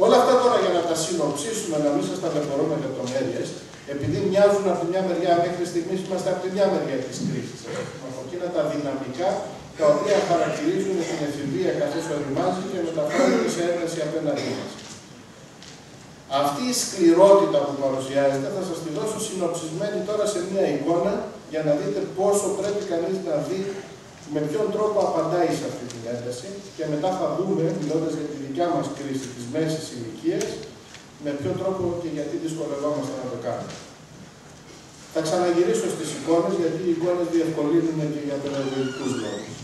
Όλα αυτά τώρα για να τα συνοψίσουμε, να μην σας ταλαιπωρούμε με λεπτομέρειες, επειδή μοιάζουν από τη μια μεριά μέχρι στιγμής, είμαστε από τη μια μεριά της κρίσης. Από εκείνα τα δυναμικά τα οποία χαρακτηρίζουν την εφηβεία καθώς οριμάζει και μεταφράζονται σε ένταση απέναντί μας. Αυτή η σκληρότητα που παρουσιάζεται θα σας τη δώσω συνοψισμένη τώρα σε μια εικόνα για να δείτε πόσο πρέπει κανείς να δει με ποιον τρόπο απαντάει σε αυτή την ένταση και μετά θα δούμε, μιλώντας για τη δικιά μας κρίση της μέσης ηλικίας, με ποιον τρόπο και γιατί δυσκολευόμαστε να το κάνουμε. Θα ξαναγυρίσω στις εικόνες, γιατί οι εικόνες διευκολύνουν και για παιδαγωγικούς λόγους.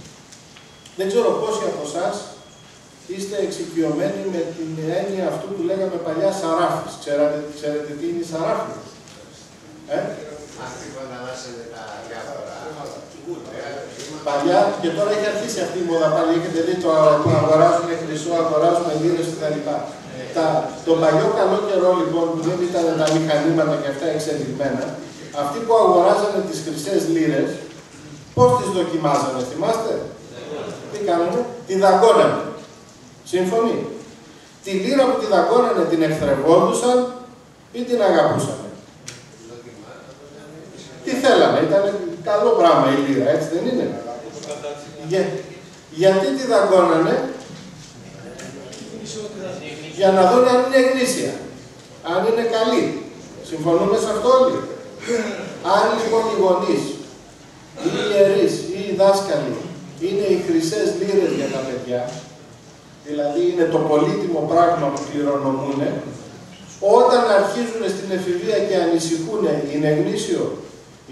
Δεν ξέρω πόσοι από εσάς είστε εξοικειωμένοι με την έννοια αυτού που λέγαμε παλιά σαράφης. Ξέρετε τι είναι η σαράφη? Αυτή που ανταλλάσσεται τα διάφορα. Παλιά, και τώρα έχει αρχίσει αυτή η μόδα πάλι. Έχετε δει το αγοράζουν χρυσό, αγοράζουν λίρες κτλ. Τον παλιό καλό καιρό λοιπόν, που δεν ήταν τα μηχανήματα και αυτά εξελιγμένα, αυτοί που αγοράζανε τις χρυσές λίρες, πώς τις δοκιμάζανε, θυμάστε? Τι κάνανε? Τη δαγκώνανε. Σύμφωνοι? Τη λίρα που τη δαγκώνανε την εχθρευόντουσαν ή την αγαπούσαν? Τι θέλανε, ήταν καλό πράγμα η λίρα, έτσι δεν είναι? Γιατί τη δαγκώνανε? Για να δουν αν είναι γνήσια, αν είναι καλή. Συμφωνούμε σε αυτό όλοι? Αν λοιπόν οι γονείς, οι ιερείς ή οι δάσκαλοι είναι οι χρυσές λίρες για τα παιδιά, δηλαδή είναι το πολύτιμο πράγμα που κληρονομούν, όταν αρχίζουν στην εφηβεία και ανησυχούν, είναι γνήσιο,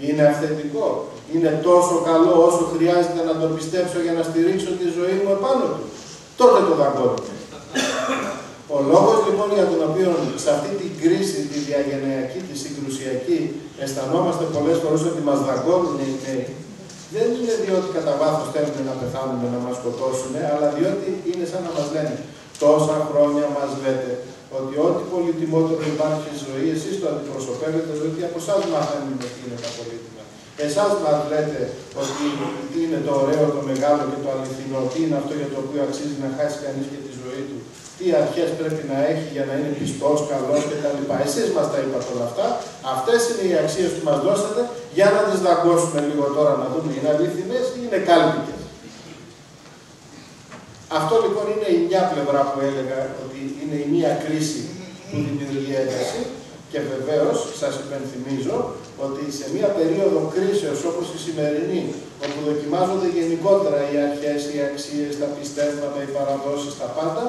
είναι αυθεντικό, είναι τόσο καλό όσο χρειάζεται να το πιστέψω για να στηρίξω τη ζωή μου επάνω του, τότε το δαγκώνουμε. Ο λόγος λοιπόν για τον οποίο σε αυτή την κρίση, τη διαγενειακή, τη συγκρουσιακή, αισθανόμαστε πολλές φορές ότι μας δαγκώνουν οι νέοι, δεν είναι διότι κατά βάθος θέλουν να πεθάνουμε, να μας σκοτώσουν, αλλά διότι είναι σαν να μας λένε τόσα χρόνια μας λέτε ότι ό,τι πολυτιμότερο υπάρχει στη ζωή, εσείς το αντιπροσωπεύετε, διότι από εσάς μαθαίνουμε τι είναι τα πολύτιμα. Εσάς μας λέτε ότι τι είναι το ωραίο, το μεγάλο και το αληθινό, τι είναι αυτό για το οποίο αξίζει να χάσει κανείς και τη ζωή του, τι αρχές πρέπει να έχει για να είναι πιστός, καλός κτλ. Εσείς μας τα είπατε όλα αυτά. Αυτές είναι οι αξίες που μας δώσατε, για να τις δαγκώσουμε λίγο τώρα να δούμε είναι αληθινές ή είναι κάλπικες. Αυτό λοιπόν είναι η μια πλευρά που έλεγα ότι είναι η μία κρίση που δημιουργεί ένταση και βεβαίως σας υπενθυμίζω ότι σε μία περίοδο κρίσεως όπως η σημερινή, όπου δοκιμάζονται γενικότερα οι αρχές, οι αξίες, τα πιστεύματα, οι παραδόσεις, τα πάντα,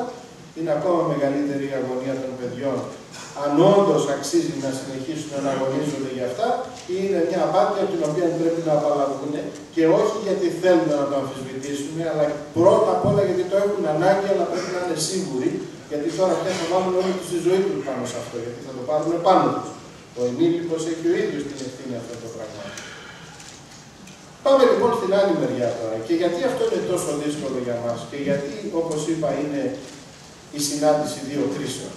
είναι ακόμα μεγαλύτερη η αγωνία των παιδιών. Αν όντως αξίζει να συνεχίσουν να αγωνίζονται για αυτά, ή είναι μια απάτη από την οποία πρέπει να απαλλαγούν και όχι γιατί θέλουν να το αμφισβητήσουν, αλλά πρώτα απ' όλα γιατί το έχουν ανάγκη, αλλά πρέπει να είναι σίγουροι, γιατί τώρα πια θα βάλουν όλη τους τη ζωή τους πάνω σε αυτό, γιατί θα το πάρουν πάνω τους. Ο ενήλικος έχει ο ίδιος την ευθύνη αυτό το πράγμα. Πάμε λοιπόν στην άλλη μεριά τώρα. Και γιατί αυτό είναι τόσο δύσκολο για μας, και γιατί, όπως είπα, είναι η συνάντηση δύο κρίσεων.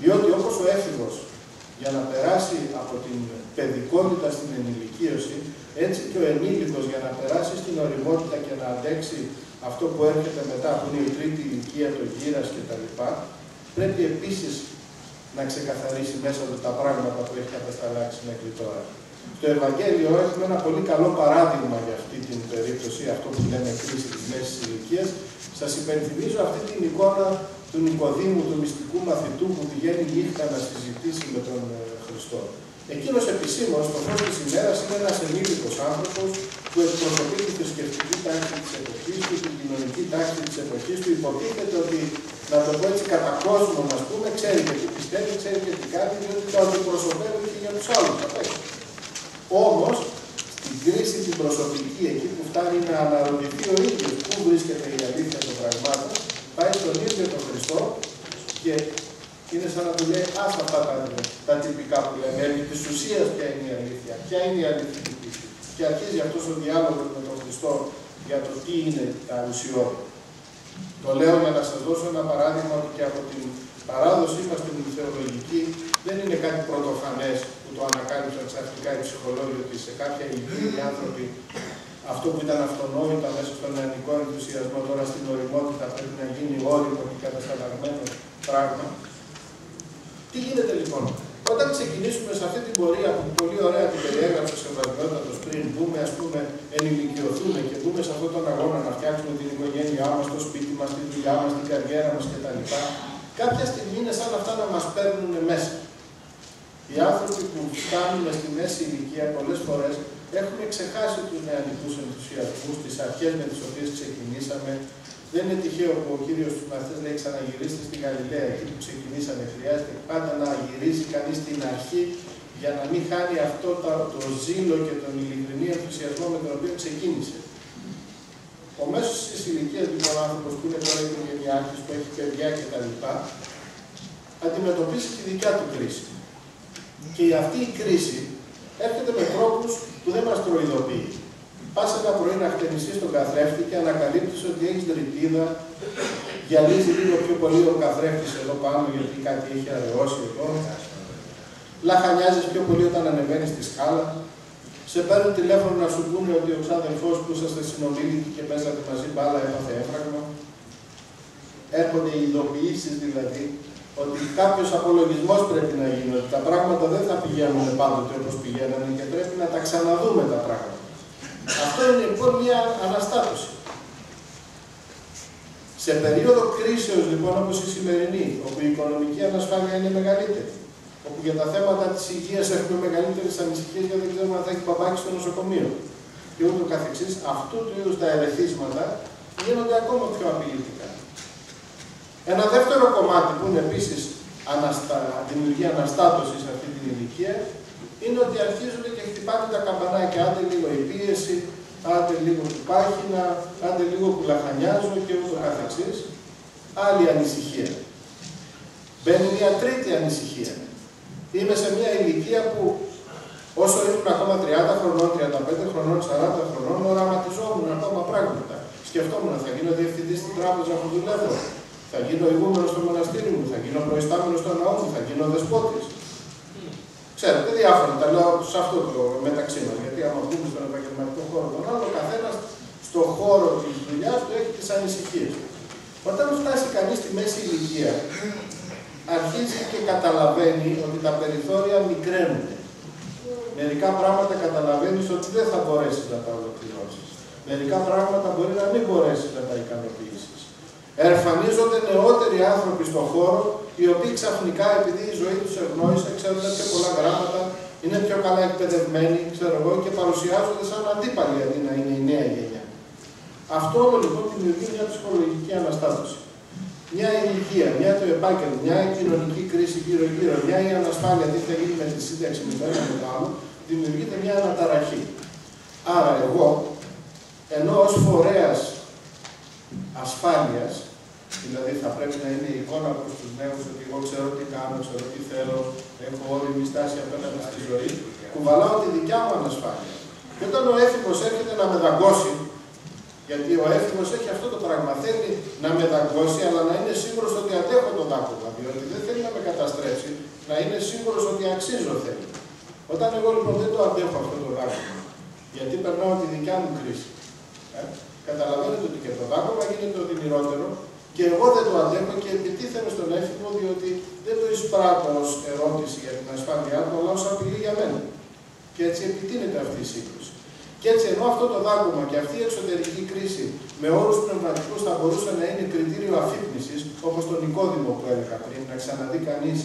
Διότι όπως ο έφηβος για να περάσει από την παιδικότητα στην ενηλικίωση, έτσι και ο ενήλικος για να περάσει στην ωριμότητα και να αντέξει αυτό που έρχεται μετά, που είναι η τρίτη ηλικία, το γύρας κτλ., πρέπει επίσης να ξεκαθαρίσει μέσα του τα πράγματα που έχει κατασταλάξει μέχρι τώρα. Στο Ευαγγέλιο έχουμε ένα πολύ καλό παράδειγμα για αυτή την περίπτωση, αυτό που λέμε κρίση της μέσης ηλικίας. Σας υπενθυμίζω αυτή την εικόνα του Νικοδήμου, του μυστικού μαθητού που πηγαίνει νύχτα να συζητήσει με τον Χριστό. Εκείνος επισήμως, στο φως της ημέρας, είναι ένας ενήλικος άνθρωπος που εκπροσωπεί τη θρησκευτική τάξη της εποχής του, την κοινωνική τάξη της εποχής του. Υποτίθεται ότι να το πω έτσι, κατά κόσμο, να πούμε, ξέρει και τι πιστεύει, ξέρει και τι κάνει, διότι το αντιπροσωπεύει και για τους άλλους. Όμως, στην κρίση την προσωπική, εκεί που φτάνει να αναρωτηθεί ο ίδιος πού βρίσκεται η αλήθεια των πραγμάτων, πάει στον ίδιο τον Χριστό και είναι σαν να του λέει, ας αυτά τα τυπικά που λέμε, επί της ουσίας ποια είναι η αλήθεια, ποια είναι η αληθινή πίστη. Και αρχίζει αυτός ο διάλογος με τον Χριστό για το τι είναι τα ουσιώδη. Το λέω για να σας δώσω ένα παράδειγμα ότι και από την παράδοσή μας στην θεολογική δεν είναι κάτι πρωτοφανές που το ανακάλυψαν ξαφνικά οι ψυχολόγοι ότι σε κάποια ηλικία οι άνθρωποι αυτό που ήταν αυτονόητο μέσα στον νεανικό ενθουσιασμό τώρα στην ωριμότητα πρέπει να γίνει όριμο και κατασταλαγμένο πράγμα. Τι γίνεται λοιπόν? Όταν ξεκινήσουμε σε αυτή την πορεία που πολύ ωραία την περιέγραψε ο Σεβασμιότατος πριν, μπούμε, ας πούμε, ενηλικιωθούμε και μπούμε σε αυτόν τον αγώνα να φτιάξουμε την οικογένειά μας, το σπίτι μας, τη δουλειά μας, την καριέρα μας κτλ. Κάποια στιγμή είναι σαν αυτά να μας παίρνουν μέσα. Οι άνθρωποι που φτάνουν στη μέση ηλικία πολλές φορές έχουν ξεχάσει τους νεανικούς ενθουσιασμούς, τις αρχές με τις οποίες ξεκινήσαμε. Δεν είναι τυχαίο που ο Κύριος τους μαθητές λέει ξαναγυρίστε στην Γαλιλαία, εκεί που ξεκινήσαμε. Χρειάζεται πάντα να γυρίσει κανείς στην αρχή για να μην χάνει αυτό το ζήλο και τον ειλικρινή ενθουσιασμό με τον οποίο ξεκίνησε. Ο μέσος της ηλικίας λοιπόν άνθρωπος που είναι τώρα οικογενειάρχης, που έχει παιδιά κτλ. Αντιμετωπίσει τη δικιά του κρίση. Και αυτή η κρίση έρχεται με τρόπους που δεν μας προειδοποιεί. Πας ένα πρωί να χτενιστείς στον καθρέφτη και ανακαλύπτεις ότι έχεις δρυπτίδα, γυαλίζει λίγο πιο πολύ ο καθρέφτης εδώ πάνω γιατί κάτι έχει αραιώσει εδώ. Λαχανιάζεις πιο πολύ όταν ανεβαίνεις στη σκάλα. Σε παίρνουν τηλέφωνο να σου πούνε ότι ο ξάδελφός που είσαστε συνομήλικοι και παίζατε μαζί μπάλα έπαθε έφραγμα. Έρχονται οι ειδοποιήσεις δηλαδή ότι κάποιος απολογισμός πρέπει να γίνει, ότι τα πράγματα δεν θα πηγαίνουν πάντοτε όπως πηγαίνανε και πρέπει να τα ξαναδούμε τα πράγματα. Αυτό είναι λοιπόν μια αναστάτωση. Σε περίοδο κρίσεως λοιπόν όπως η σημερινή, όπου η οικονομική ανασφάλεια είναι μεγαλύτερη, όπου για τα θέματα της υγείας έχουμε μεγαλύτερες ανησυχίες γιατί δεν ξέρουμε αν θα έχει παπάκι στο νοσοκομείο και ούτω καθεξής, αυτού του είδους τα ερεθίσματα γίνονται ακόμα πιο απειλητικά. Ένα δεύτερο κομμάτι που είναι επίσης δημιουργεί αναστάτωση σε αυτή την ηλικία είναι ότι αρχίζουν και χτυπάνε τα καμπανάκια. Άντε λίγο η πίεση, άντε λίγο του πάχυνα, άντε λίγο που λαχανιάζω και ούτω καθεξής. Άλλη ανησυχία. Μπαίνει μια τρίτη ανησυχία. Είμαι σε μια ηλικία που όσο ήμουν ακόμα 30 χρονών, 35 χρονών, 40 χρονών, οραματιζόμουν ακόμα πράγματα. Σκεφτόμουν, θα γίνω διευθυντής στην τράπεζα που δουλεύω, θα γίνω ηγούμενος στο μοναστήρι μου, θα γίνω προϊστάμενος στο ναό μου, θα γίνω δεσπότης. Ξέρετε, διάφορα τα λέω σε αυτό το μεταξύ μας, γιατί άμα βγούμε στον επαγγελματικό χώρο τον άλλο, ο καθένας στον χώρο της δουλειάς του έχει τις ανησυχίες. Όταν φτάσει κανείς στη μέση ηλικία, αρχίζει και καταλαβαίνει ότι τα περιθώρια μικραίνουν. Μερικά πράγματα καταλαβαίνεις ότι δεν θα μπορέσεις να τα ολοκληρώσεις. Μερικά πράγματα μπορεί να μην μπορέσεις να τα ικανοποιήσεις. Εμφανίζονται νεότεροι άνθρωποι στον χώρο, οι οποίοι ξαφνικά, επειδή η ζωή τους ευνόησε, ξέρουν πιο πολλά γράμματα, είναι πιο καλά εκπαιδευμένοι, ξέρω εγώ, και παρουσιάζονται σαν αντίπαλοι αντί να είναι η νέα γενιά. Αυτό όλο λοιπόν δημιουργεί μια ψυχολογική αναστάτωση. Μια ηλικία, μια το επάγγελμα, μια κοινωνική κρίση γύρω-γύρω, μια η ανασφάλεια, τι θα γίνει με τη σύνταξη με το ένα με το άλλο, δημιουργείται μια αναταραχή. Άρα εγώ, ενώ ως φορέας ασφάλειας, δηλαδή θα πρέπει να είναι η εικόνα προς τους νέους ότι εγώ ξέρω τι κάνω, ξέρω τι θέλω, έχω όριμη στάση απέναντι στη ζωή, κουβαλάω τη δικιά μου ανασφάλεια. Και όταν ο έφηβος έρχεται να με δαγκώσει, γιατί ο έφηβος έχει αυτό το πράγμα, θέλει να με δαγκώσει, αλλά να είναι σίγουρος ότι αντέχω τον δάγκωμα, διότι δεν θέλει να με καταστρέψει, να είναι σίγουρος ότι αξίζω θέλει. Όταν εγώ λοιπόν δεν το αντέχω αυτό το δάγκωμα, γιατί περνάω τη δικιά μου κρίση, καταλαβαίνετε ότι και το δάγκωμα γίνεται οδυνηρότερο και εγώ δεν το αντέχω και επιτίθεμαι στον έφηβο, διότι δεν το εισπράττω ως ερώτηση για την ασφάλειά του, αλλά ως απειλή για μένα. Και έτσι επιτείνεται αυτή η σύγκρουση. Και έτσι, ενώ αυτό το δάγκωμα και αυτή η εξωτερική κρίση με όρους πνευματικούς θα μπορούσε να είναι κριτήριο αφύπνισης, όπως τον Νικόδημο που έλεγα πριν, να ξαναδεί κανείς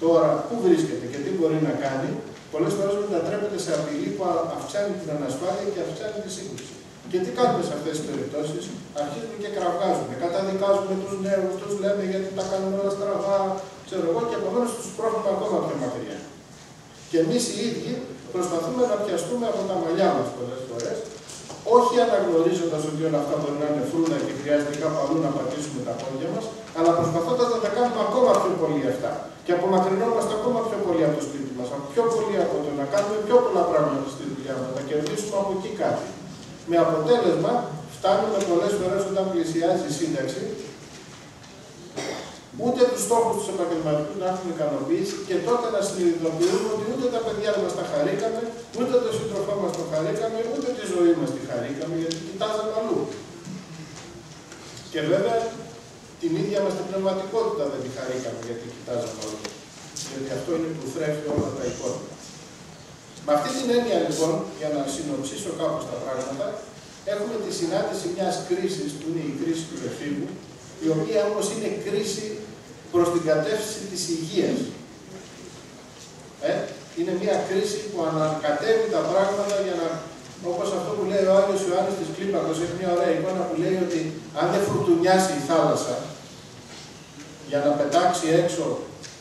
τώρα πού βρίσκεται και τι μπορεί να κάνει, πολλές φορές μετατρέπεται σε απειλή που αυξάνει την ανασφάλεια και αυξάνει τη σύγκρουση. Και τι κάνουμε σε αυτές τις περιπτώσεις? Αρχίζουμε και κραυγάζουμε, καταδικάζουμε τους νέους, τους λέμε γιατί τα κάνουμε όλα στραβά, ξέρω εγώ, και επομένως τους πρόχνουμε ακόμα πιο μακριά. Και εμείς οι ίδιοι προσπαθούμε να πιαστούμε από τα μαλλιά μας πολλές φορές, όχι αναγνωρίζοντας ότι όλα αυτά μπορεί να είναι φρούτα και χρειάζεται κάπου αλλού να πατήσουμε τα πόδια μας, αλλά προσπαθώντας να τα κάνουμε ακόμα πιο πολύ αυτά. Και απομακρυνόμαστε ακόμα πιο πολύ από το σπίτι μας, πιο πολύ από το να κάνουμε πιο πολλά πράγματα στη δουλειά μας, να κερδίσουμε από εκεί κάτι. Με αποτέλεσμα, φτάνουμε πολλές φορές όταν πλησιάζει η σύνταξη, ούτε τους στόχους τους επαγγελματικούς να έχουμε ικανοποιήσει και τότε να συνειδητοποιούμε ότι ούτε τα παιδιά μας τα χαρήκαμε, ούτε το σύντροφό μας το χαρήκαμε, ούτε τη ζωή μας τη χαρήκαμε, γιατί κοιτάζαμε αλλού. Και βέβαια, την ίδια μας την πνευματικότητα δεν τη χαρήκαμε, γιατί κοιτάζαμε αλλού. Γιατί αυτό είναι που θρέφει όλα τα υπόλοιπα. Με αυτή την έννοια λοιπόν, για να συνοψίσω κάπως τα πράγματα, έχουμε τη συνάντηση μιας κρίσης που είναι η κρίση του εφήβου, η οποία όμως είναι κρίση προς την κατεύθυνση της υγείας. Είναι μια κρίση που ανακατεύει τα πράγματα για να, όπως αυτό που λέει ο Άγιος Ιωάννης της Κλίμακος, έχει μια ωραία εικόνα που λέει ότι αν δεν φουρτουνιάσει η θάλασσα για να πετάξει έξω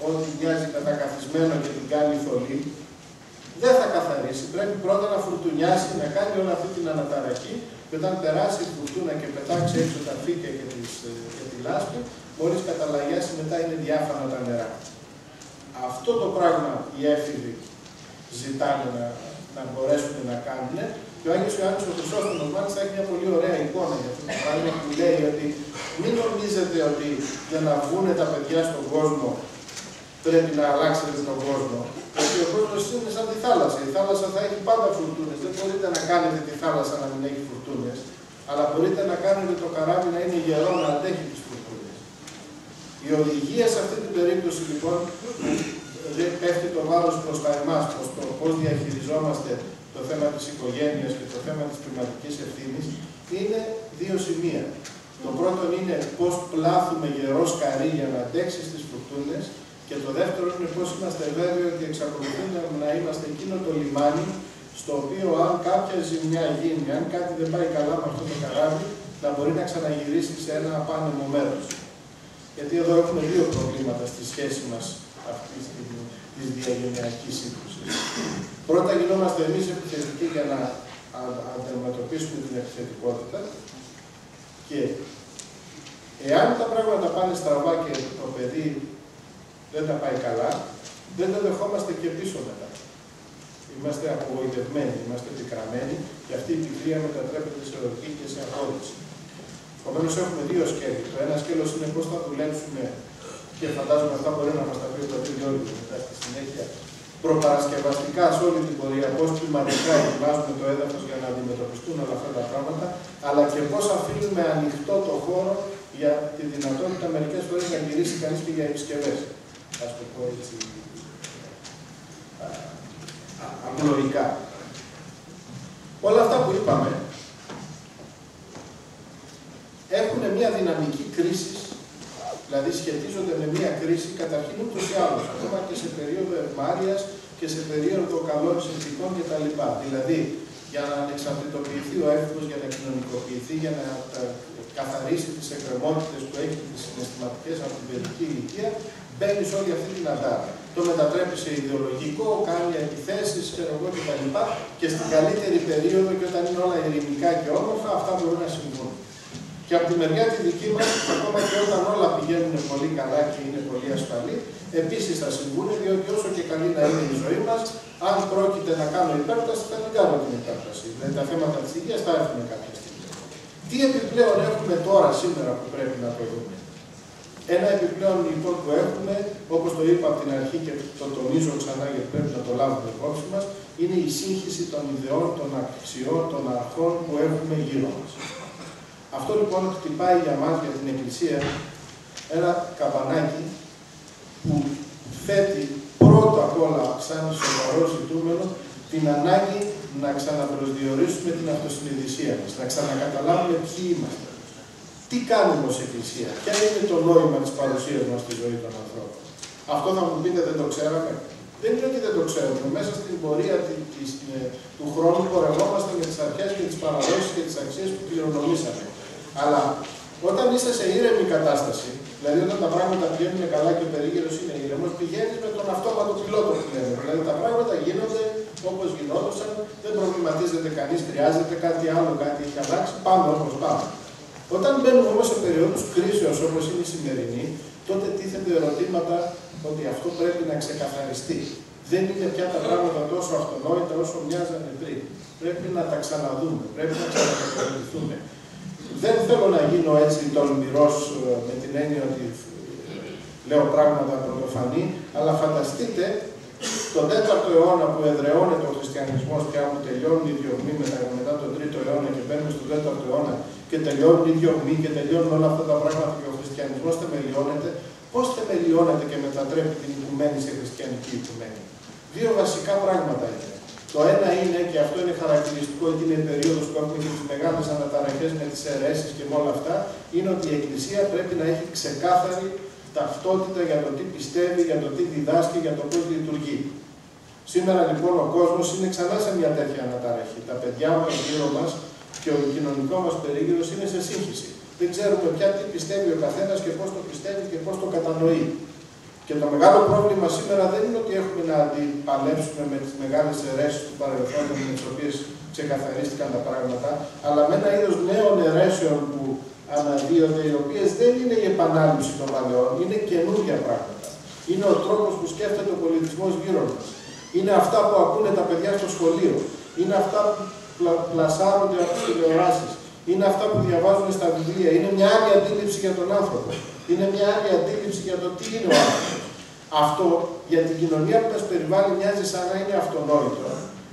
ό,τι μοιάζει κατακαθισμένο και την κάνει θολή, δεν θα καθαρίσει. Πρέπει πρώτα να φουρτουνιάσει, να κάνει όλη αυτή την αναταραχή και όταν περάσει η φουρτούνα και πετάξει έξω τα φύκια και τη λάσπη, μόλις καταλαγιάσει μετά είναι διάφανα τα νερά. Αυτό το πράγμα οι έφηβοι ζητάνε να μπορέσουν να κάνουν και ο Άγιος Ιωάννης ο Χρυσόστομος μάλιστα έχει μια πολύ ωραία εικόνα για αυτό το πράγμα που λέει ότι μην νομίζετε ότι για να βγουν τα παιδιά στον κόσμο πρέπει να αλλάξετε τον κόσμο. Γιατί ο κόσμος είναι σαν τη θάλασσα. Η θάλασσα θα έχει πάντα φουρτούνες. Δεν μπορείτε να κάνετε τη θάλασσα να μην έχει φουρτούνες, αλλά μπορείτε να κάνετε το καράβι να είναι γερό, να αντέχει τις φουρτούνες. Η οδηγία σε αυτή την περίπτωση λοιπόν πέφτει το βάρος προς τα εμάς, προς το πώς διαχειριζόμαστε το θέμα της οικογένειας και το θέμα της πνευματικής ευθύνης, είναι δύο σημεία. Το πρώτο είναι πώς πλάθουμε γερό σκαρί για να αντέξει στις φουρτούνες. Και το δεύτερο είναι πώς είμαστε βέβαιοι ότι εξακολουθούμε να είμαστε εκείνο το λιμάνι στο οποίο αν κάποια ζημιά γίνει, αν κάτι δεν πάει καλά με αυτό το καράβι, να μπορεί να ξαναγυρίσει σε ένα απάνεμο μέρος. Γιατί εδώ έχουμε δύο προβλήματα στη σχέση μας αυτή τη διαγενειακή σύγκρουση. Πρώτα γινόμαστε εμείς επιθετικοί για να αντιμετωπίσουμε την επιθετικότητα και εάν τα πράγματα πάνε στραβά και το παιδί δεν τα πάει καλά, δεν το δεχόμαστε και πίσω μετά. Είμαστε απογοητευμένοι, είμαστε πικραμένοι και αυτή η πικρία μετατρέπεται σε οργή και σε απόλυση. Επομένως έχουμε δύο σκέλη. Το ένα σκέλος είναι πώς θα δουλέψουμε και φαντάζομαι αυτά μπορεί να μας τα πει ο πατήρ Γιώργος μετά στη συνέχεια. Προπαρασκευαστικά σε όλη την πορεία, πώς κλιματικά ετοιμάζουμε το έδαφος για να αντιμετωπιστούν όλα αυτά τα πράγματα, αλλά και πώς αφήνουμε ανοιχτό το χώρο για τη δυνατότητα μερικές φορές να γυρίσει κανείς και για επισκευές. Ας το πω έτσι απλοϊκά. Όλα αυτά που είπαμε έχουν μια δυναμική κρίση, δηλαδή σχετίζονται με μια κρίση καταρχήν ούτως ή άλλως, ακόμα και σε περίοδο ευμάρειας και σε περίοδο καλών συνθηκών κτλ. Δηλαδή, για να ανεξαρτητοποιηθεί ο έφηβος, για να κοινωνικοποιηθεί, για να καθαρίσει τις εκκρεμότητες που έχει τις συναισθηματικές από την παιδική ηλικία, μπαίνει σε όλη αυτή την αντάρα. Το μετατρέπει σε ιδεολογικό, κάνει επιθέσεις, ξέρω εγώ κτλ. Και στην καλύτερη περίοδο και όταν είναι όλα ειρηνικά και όμορφα, αυτά μπορούν να συμβούν. Και από τη μεριά τη δική μας, ακόμα και όταν όλα πηγαίνουν πολύ καλά και είναι πολύ ασφαλή, επίσης θα συμβούν, διότι όσο και καλή να είναι η ζωή μας, αν πρόκειται να κάνω υπέρταση, θα μην κάνω την υπέρταση. Δηλαδή τα θέματα της υγείας θα έρθουν κάποια στιγμή. Τι επιπλέον έχουμε τώρα, σήμερα, που πρέπει να το δούμε? Ένα επιπλέον λοιπόν που έχουμε, όπως το είπα από την αρχή και το τονίζω ξανά γιατί πρέπει να το λάβουμε υπόψη μας, είναι η σύγχυση των ιδεών, των αξιών, των αρχών που έχουμε γύρω μας. Αυτό λοιπόν χτυπάει για μας, για την Εκκλησία, ένα καμπανάκι που θέτει πρώτα απ' όλα σαν σοβαρό ζητούμενο την ανάγκη να ξαναπροσδιορίσουμε την αυτοσυνειδησία μας, να ξανακαταλάβουμε ποιοι είμαστε. Τι κάνουμε ως Εκκλησία, ποια είναι το νόημα της παρουσίας μας στη ζωή των ανθρώπων? Αυτό θα μου πείτε, δεν το ξέραμε. Δεν είναι ότι δεν το ξέρουμε. Μέσα στην πορεία του χρόνου πορευόμαστε με τις αρχές και τις παραδόσεις και τις αξίες που κληρονομήσαμε. Αλλά όταν είσαι σε ήρεμη κατάσταση, δηλαδή όταν τα πράγματα πηγαίνουν καλά και ο περίγυρος είναι ήρεμος, πηγαίνεις με τον αυτόματο πιλότο που λέμε. Δηλαδή τα πράγματα γίνονται όπως γινόντουσαν, δεν προβληματίζεται κανείς, χρειάζεται κάτι άλλο, κάτι έχει αλλάξει, πάμε όπως πάμε. Όταν μπαίνουμε όμως σε περίοδους κρίσεως όπως είναι η σημερινή, τότε τίθενται ερωτήματα ότι αυτό πρέπει να ξεκαθαριστεί. Δεν είναι πια τα πράγματα τόσο αυτονόητα όσο μοιάζανε πριν. Πρέπει να τα ξαναδούμε, πρέπει να ξανακατηγορηθούμε. Δεν θέλω να γίνω έτσι τολμηρός με την έννοια ότι λέω πράγματα πρωτοφανή, αλλά φανταστείτε τον 4ο αιώνα που εδραιώνεται ο χριστιανισμός πια, που τελειώνουν οι διωγμοί μετά τον 3ο αιώνα και μπαίνουμε στον 4ο αιώνα και τελειώνουν οι διωγμοί και τελειώνουν όλα αυτά τα πράγματα και ο χριστιανισμός θεμελιώνεται. Πώς θεμελιώνεται και μετατρέπει την οικουμένη σε χριστιανική οικουμένη? Δύο βασικά πράγματα είναι. Το ένα είναι, και αυτό είναι χαρακτηριστικό, ότι είναι η περίοδος που έχουμε και τις μεγάλες αναταραχές με τις αιρέσεις και με όλα αυτά, είναι ότι η Εκκλησία πρέπει να έχει ξεκάθαρη ταυτότητα για το τι πιστεύει, για το τι διδάσκει, για το πώς λειτουργεί. Σήμερα λοιπόν ο κόσμος είναι ξανά σε μια τέτοια αναταραχή. Τα παιδιά μας γύρω μας και ο κοινωνικό μας περίγυρος είναι σε σύγχυση. Δεν ξέρουμε πια τι πιστεύει ο καθένας και πώς το πιστεύει και πώς το κατανοεί. Και το μεγάλο πρόβλημα σήμερα δεν είναι ότι έχουμε να αντιπαλέψουμε με τις μεγάλες αιρέσεις του παρελθόντος με τις οποίες ξεκαθαρίστηκαν τα πράγματα, αλλά με ένα είδος νέων αιρέσεων που αναδύονται, οι οποίες δεν είναι η επανάληψη των παλαιών, είναι καινούργια πράγματα. Είναι ο τρόπος που σκέφτεται ο πολιτισμός γύρω μας. Είναι αυτά που ακούνε τα παιδιά στο σχολείο. Είναι αυτά που πλασάρονται από τις τηλεοράσεις. Είναι αυτά που διαβάζουν στα βιβλία. Είναι μια άλλη αντίληψη για τον άνθρωπο. Είναι μια άλλη αντίληψη για το τι είναι ο άνθρωπος. Αυτό για την κοινωνία που μας περιβάλλει μοιάζει σαν να είναι αυτονόητο.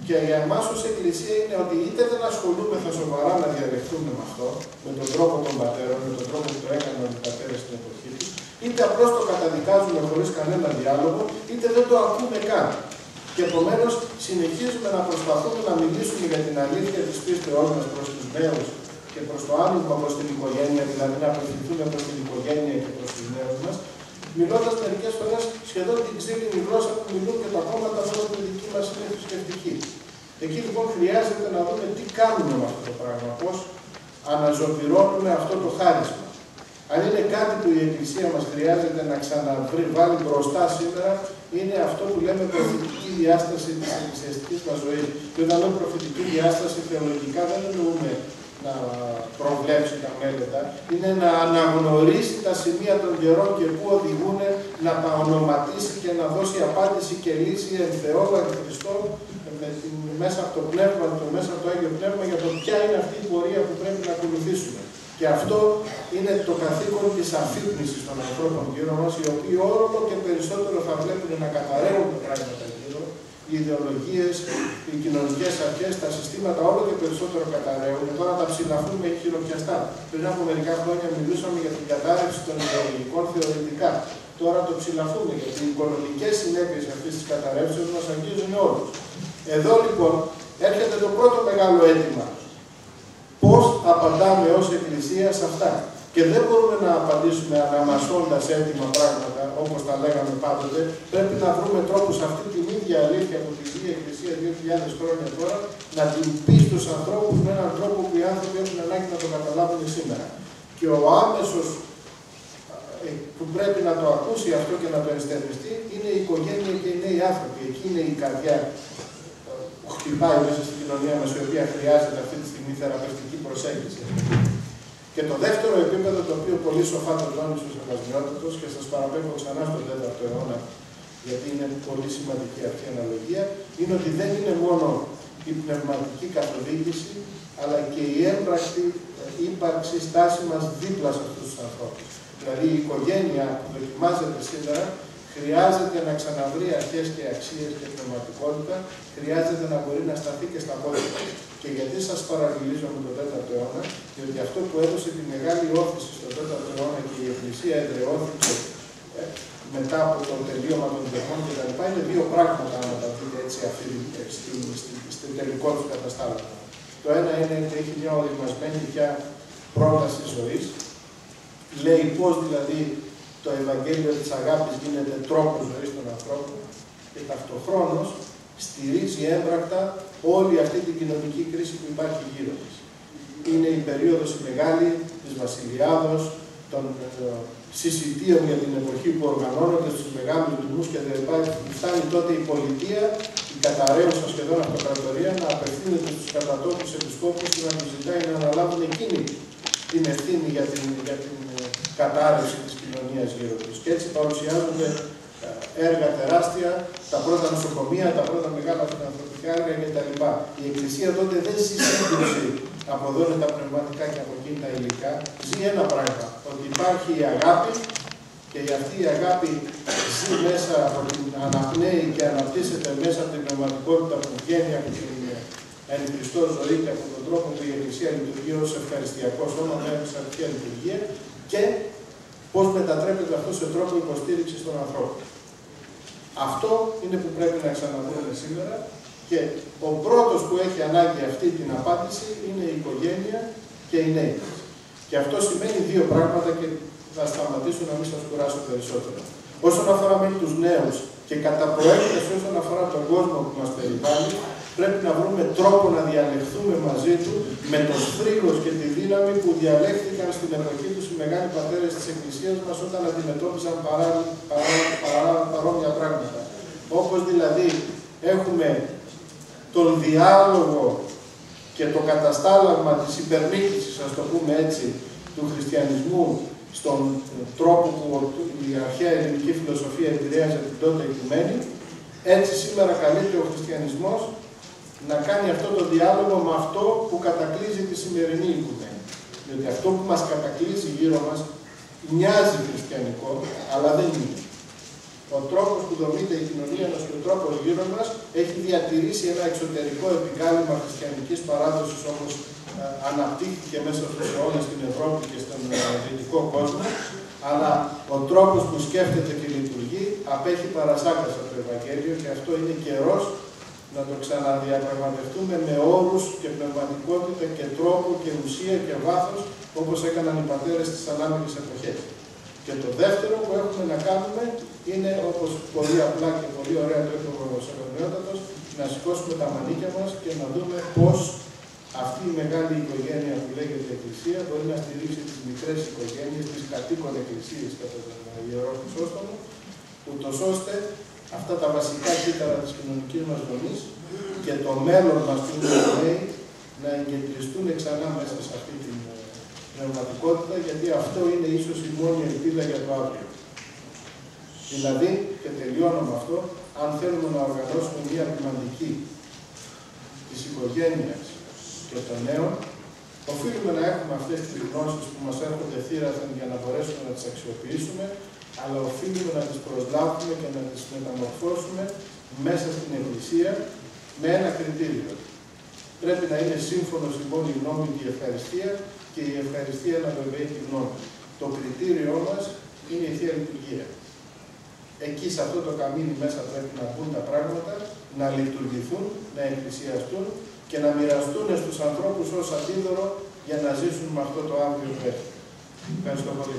Και για εμάς ως Εκκλησία είναι ότι είτε δεν ασχολούμεθα σοβαρά να διαδεχτούμε με αυτό, με τον τρόπο των πατέρων, με τον τρόπο που το έκαναν οι πατέρες στην εποχή τους, είτε απλώς το καταδικάζουμε χωρίς κανένα διάλογο, είτε δεν το ακούμε καν. Και επομένως συνεχίζουμε να προσπαθούμε να μιλήσουμε για την αλήθεια της πίστεώς μας προς τους νέους και προς το άνοιγμα προς την οικογένεια, δηλαδή να απευθυνθούμε προς την οικογένεια και προς τους νέους μας, μιλώντας μερικές φορές σχεδόν την ξύλινη γλώσσα που μιλούν και τα κόμματα μόνο που η δική μας είναι θρησκευτική. Εκεί λοιπόν χρειάζεται να δούμε τι κάνουμε με αυτό το πράγμα, πώς αναζωπυρώνουμε αυτό το χάρισμα. Αν είναι κάτι που η Εκκλησία μας χρειάζεται να ξαναβάλει μπροστά σήμερα, είναι αυτό που λέμε προφητική διάσταση της εκκλησιαστικής μας ζωής. Και όταν λέμε προφητική διάσταση, θεολογικά δεν εννοούμε να προβλέψει τα μέλετα, είναι να αναγνωρίσει τα σημεία των καιρών και πού οδηγούν, να τα ονοματίσει και να δώσει απάντηση και λύση εν Θεώ, εν Χριστώ, μέσα από το Πνεύμα, μέσα από το Άγιο Πνεύμα, για το ποια είναι αυτή η πορεία που πρέπει να ακολουθήσουμε. Και αυτό είναι το καθήκον της αφύπνισης των ανθρώπων γύρω μας, οι οποίοι όλο και περισσότερο θα βλέπουν να καταραίουν τα πράγματα γύρω, οι ιδεολογίες, οι κοινωνικές αρχές, τα συστήματα όλο και περισσότερο καταραίουν. Τώρα τα ψηλαφούμε χειροπιαστά. Πριν από μερικά χρόνια μιλούσαμε για την κατάρρευση των ιδεολογικών θεωρητικά. Τώρα το ψηλαφούμε, γιατί οι οικονομικές συνέπειες αυτής της καταρρεύσεως μας αγγίζουν όλους. Εδώ λοιπόν έρχεται το πρώτο μεγάλο αίτημα. Πώς απαντάμε ως Εκκλησία σε αυτά? Και δεν μπορούμε να απαντήσουμε αναμασώντας έτοιμα πράγματα, όπως τα λέγαμε πάντοτε. Πρέπει να βρούμε τρόπους αυτή την ίδια αλήθεια που τη ζει η Εκκλησία 2.000 χρόνια τώρα, να την πει στους ανθρώπους με έναν τρόπο που οι άνθρωποι έχουν ανάγκη να το καταλάβουν σήμερα. Και ο άμεσος που πρέπει να το ακούσει αυτό και να το ενστερνιστεί είναι η οικογένεια και οι νέοι άνθρωποι. Εκεί είναι η καρδιά που χτυπάει μέσα στην κοινωνία μας, η οποία χρειάζεται αυτή τη στιγμή θεραπευτική προσέγγιση. Και το δεύτερο επίπεδο, το οποίο πολύ σοφά το τόνισε ο Σεβασμιότητος, και σας παραπέμπω ξανά στον 4ο αιώνα, γιατί είναι πολύ σημαντική αυτή η αναλογία, είναι ότι δεν είναι μόνο η πνευματική καθοδήγηση, αλλά και η έμπρακτη ύπαρξη στάση μας δίπλα σε αυτούς τους ανθρώπους. Δηλαδή η οικογένεια που δοκιμάζεται σήμερα χρειάζεται να ξαναβρει αρχές και αξίες και πνευματικότητα, χρειάζεται να μπορεί να σταθεί και στα πόδια. Και γιατί σας παραλληλίζω με τον 4ο αιώνα, διότι αυτό που έδωσε τη μεγάλη όθηση στον 4ο αιώνα και η Εκκλησία εδραιώθηκε μετά από το τελείωμα των διωγμών κτλ. Είναι δύο πράγματα, αν τα δείτε έτσι, στην τελικό του καταστάλματα. Το ένα είναι ότι έχει μια οριμασμένη πια πρόταση ζωής. Λέει πώς δηλαδή το Ευαγγέλιο της αγάπης γίνεται τρόπος ζωής των ανθρώπων. και ταυτοχρόνως στηρίζει έμπρακτα όλη αυτή την κοινωνική κρίση που υπάρχει γύρω της. Είναι η περίοδος η μεγάλη της Βασιλιάδος, των συσιτίων για την εποχή που οργανώνονται στους μεγάλους λοιμούς και δεν φτάνει τότε η πολιτεία, η καταραίουσα σχεδόν αυτοκρατορία, να απευθύνεται στους κατατόπους επισκόπους και να τους ζητάει να αναλάβουν εκείνη την ευθύνη για την κατάρρευση της κοινωνίας γύρω τους. Και έτσι παρουσιάζονται έργα τεράστια, τα πρώτα νοσοκομεία, τα πρώτα μεγάλα φιλανθρωπικά έργα κτλ. Η Εκκλησία τότε δεν ζει σύγκρουση από εδώ είναι τα πνευματικά και από εκεί τα υλικά. Ζει ένα πράγμα, ότι υπάρχει η αγάπη και αυτή η αγάπη ζει μέσα από την αναπνέει και αναπτύσσεται μέσα από την πνευματικότητα που βγαίνει από την εν Χριστώ ζωή και από τον τρόπο που η Εκκλησία λειτουργεί ως ευχαριστιακό σώμα με εξαρτητική λειτουργία και πώς μετατρέπεται αυτό σε τρόπο υποστήριξης των ανθρώπων. Αυτό είναι που πρέπει να ξαναδούμε σήμερα και ο πρώτος που έχει ανάγκη αυτή την απάντηση είναι η οικογένεια και οι νέοι. Και αυτό σημαίνει δύο πράγματα και θα σταματήσω να μην σας κουράσω περισσότερο. Όσον αφορά με τους νέους και κατά προέκταση όσον αφορά τον κόσμο που μας περιβάλλει, πρέπει να βρούμε τρόπο να διαλεχθούμε μαζί του με το σφρίγος και τη δύναμη που διαλέχθηκαν στην εποχή τους οι μεγάλοι πατέρες της Εκκλησίας μας όταν αντιμετώπιζαν παρόμοια πράγματα. Όπως δηλαδή έχουμε τον διάλογο και το καταστάλαγμα της υπερνίκησης, ας το πούμε έτσι, του χριστιανισμού στον τρόπο που η αρχαία ελληνική φιλοσοφία επηρέαζε την τότε οικουμένη, έτσι σήμερα καλείται ο χριστιανισμός να κάνει αυτό το διάλογο με αυτό που κατακλείζει τη σημερινή οικουμένη. Διότι αυτό που μας κατακλείζει γύρω μας μοιάζει χριστιανικό, αλλά δεν είναι. Ο τρόπος που δομείται η κοινωνία μας και ο τρόπος γύρω μας έχει διατηρήσει ένα εξωτερικό επικάλυμα χριστιανικής παράδοσης όπως αναπτύχθηκε μέσα στους αιώνες στην Ευρώπη και στον δυτικό κόσμο, αλλά ο τρόπος που σκέφτεται και λειτουργεί απέχει παρασάκας από το Ευαγγέλιο και αυτό είναι καιρός να το ξαναδιαπραγματευτούμε με όρους και πνευματικότητα και τρόπο και ουσία και βάθος όπως έκαναν οι πατέρες της ανάμεικης εποχές. Και το δεύτερο που έχουμε να κάνουμε είναι, όπως πολύ απλά και πολύ ωραία το είπε ο Σεβερνιότατος, να σηκώσουμε τα μανίκια μας και να δούμε πώς αυτή η μεγάλη οικογένεια που λέγεται Εκκλησία μπορεί να στηρίξει τις μικρές οικογένειες, τις κατοίκων εκκλησίες κατά τον Ιερό Χρυσόστομο, ούτως ώστε αυτά τα βασικά κύτταρα της κοινωνικής μας δομής και το μέλλον μας που είναι νέοι να εγκεντριστούν ξανά μέσα σε αυτή την πνευματικότητα, γιατί αυτό είναι ίσως η μόνη ελπίδα για το αύριο. Δηλαδή, και τελειώνω με αυτό, αν θέλουμε να οργανώσουμε μια ποιμαντική της οικογένειας και των νέων, οφείλουμε να έχουμε αυτές τις γνώσεις που μας έρχονται θύραθεν για να μπορέσουμε να τις αξιοποιήσουμε, αλλά οφείλουμε να τις προσλάβουμε και να τις μεταμορφώσουμε μέσα στην Εκκλησία με ένα κριτήριο. Πρέπει να είναι σύμφωνος λοιπόν η γνώμη και η ευχαριστία και η ευχαριστία να βεβαιεί τη γνώμη. Το κριτήριό μας είναι η Θεία Λειτουργία. Εκεί σε αυτό το καμίνι μέσα πρέπει να μπουν τα πράγματα, να λειτουργηθούν, να εκκλησιαστούν και να μοιραστούν στους ανθρώπους ως αντίδωρο για να ζήσουν με αυτό το αύριο πέρα. Ευχαριστώ πολύ.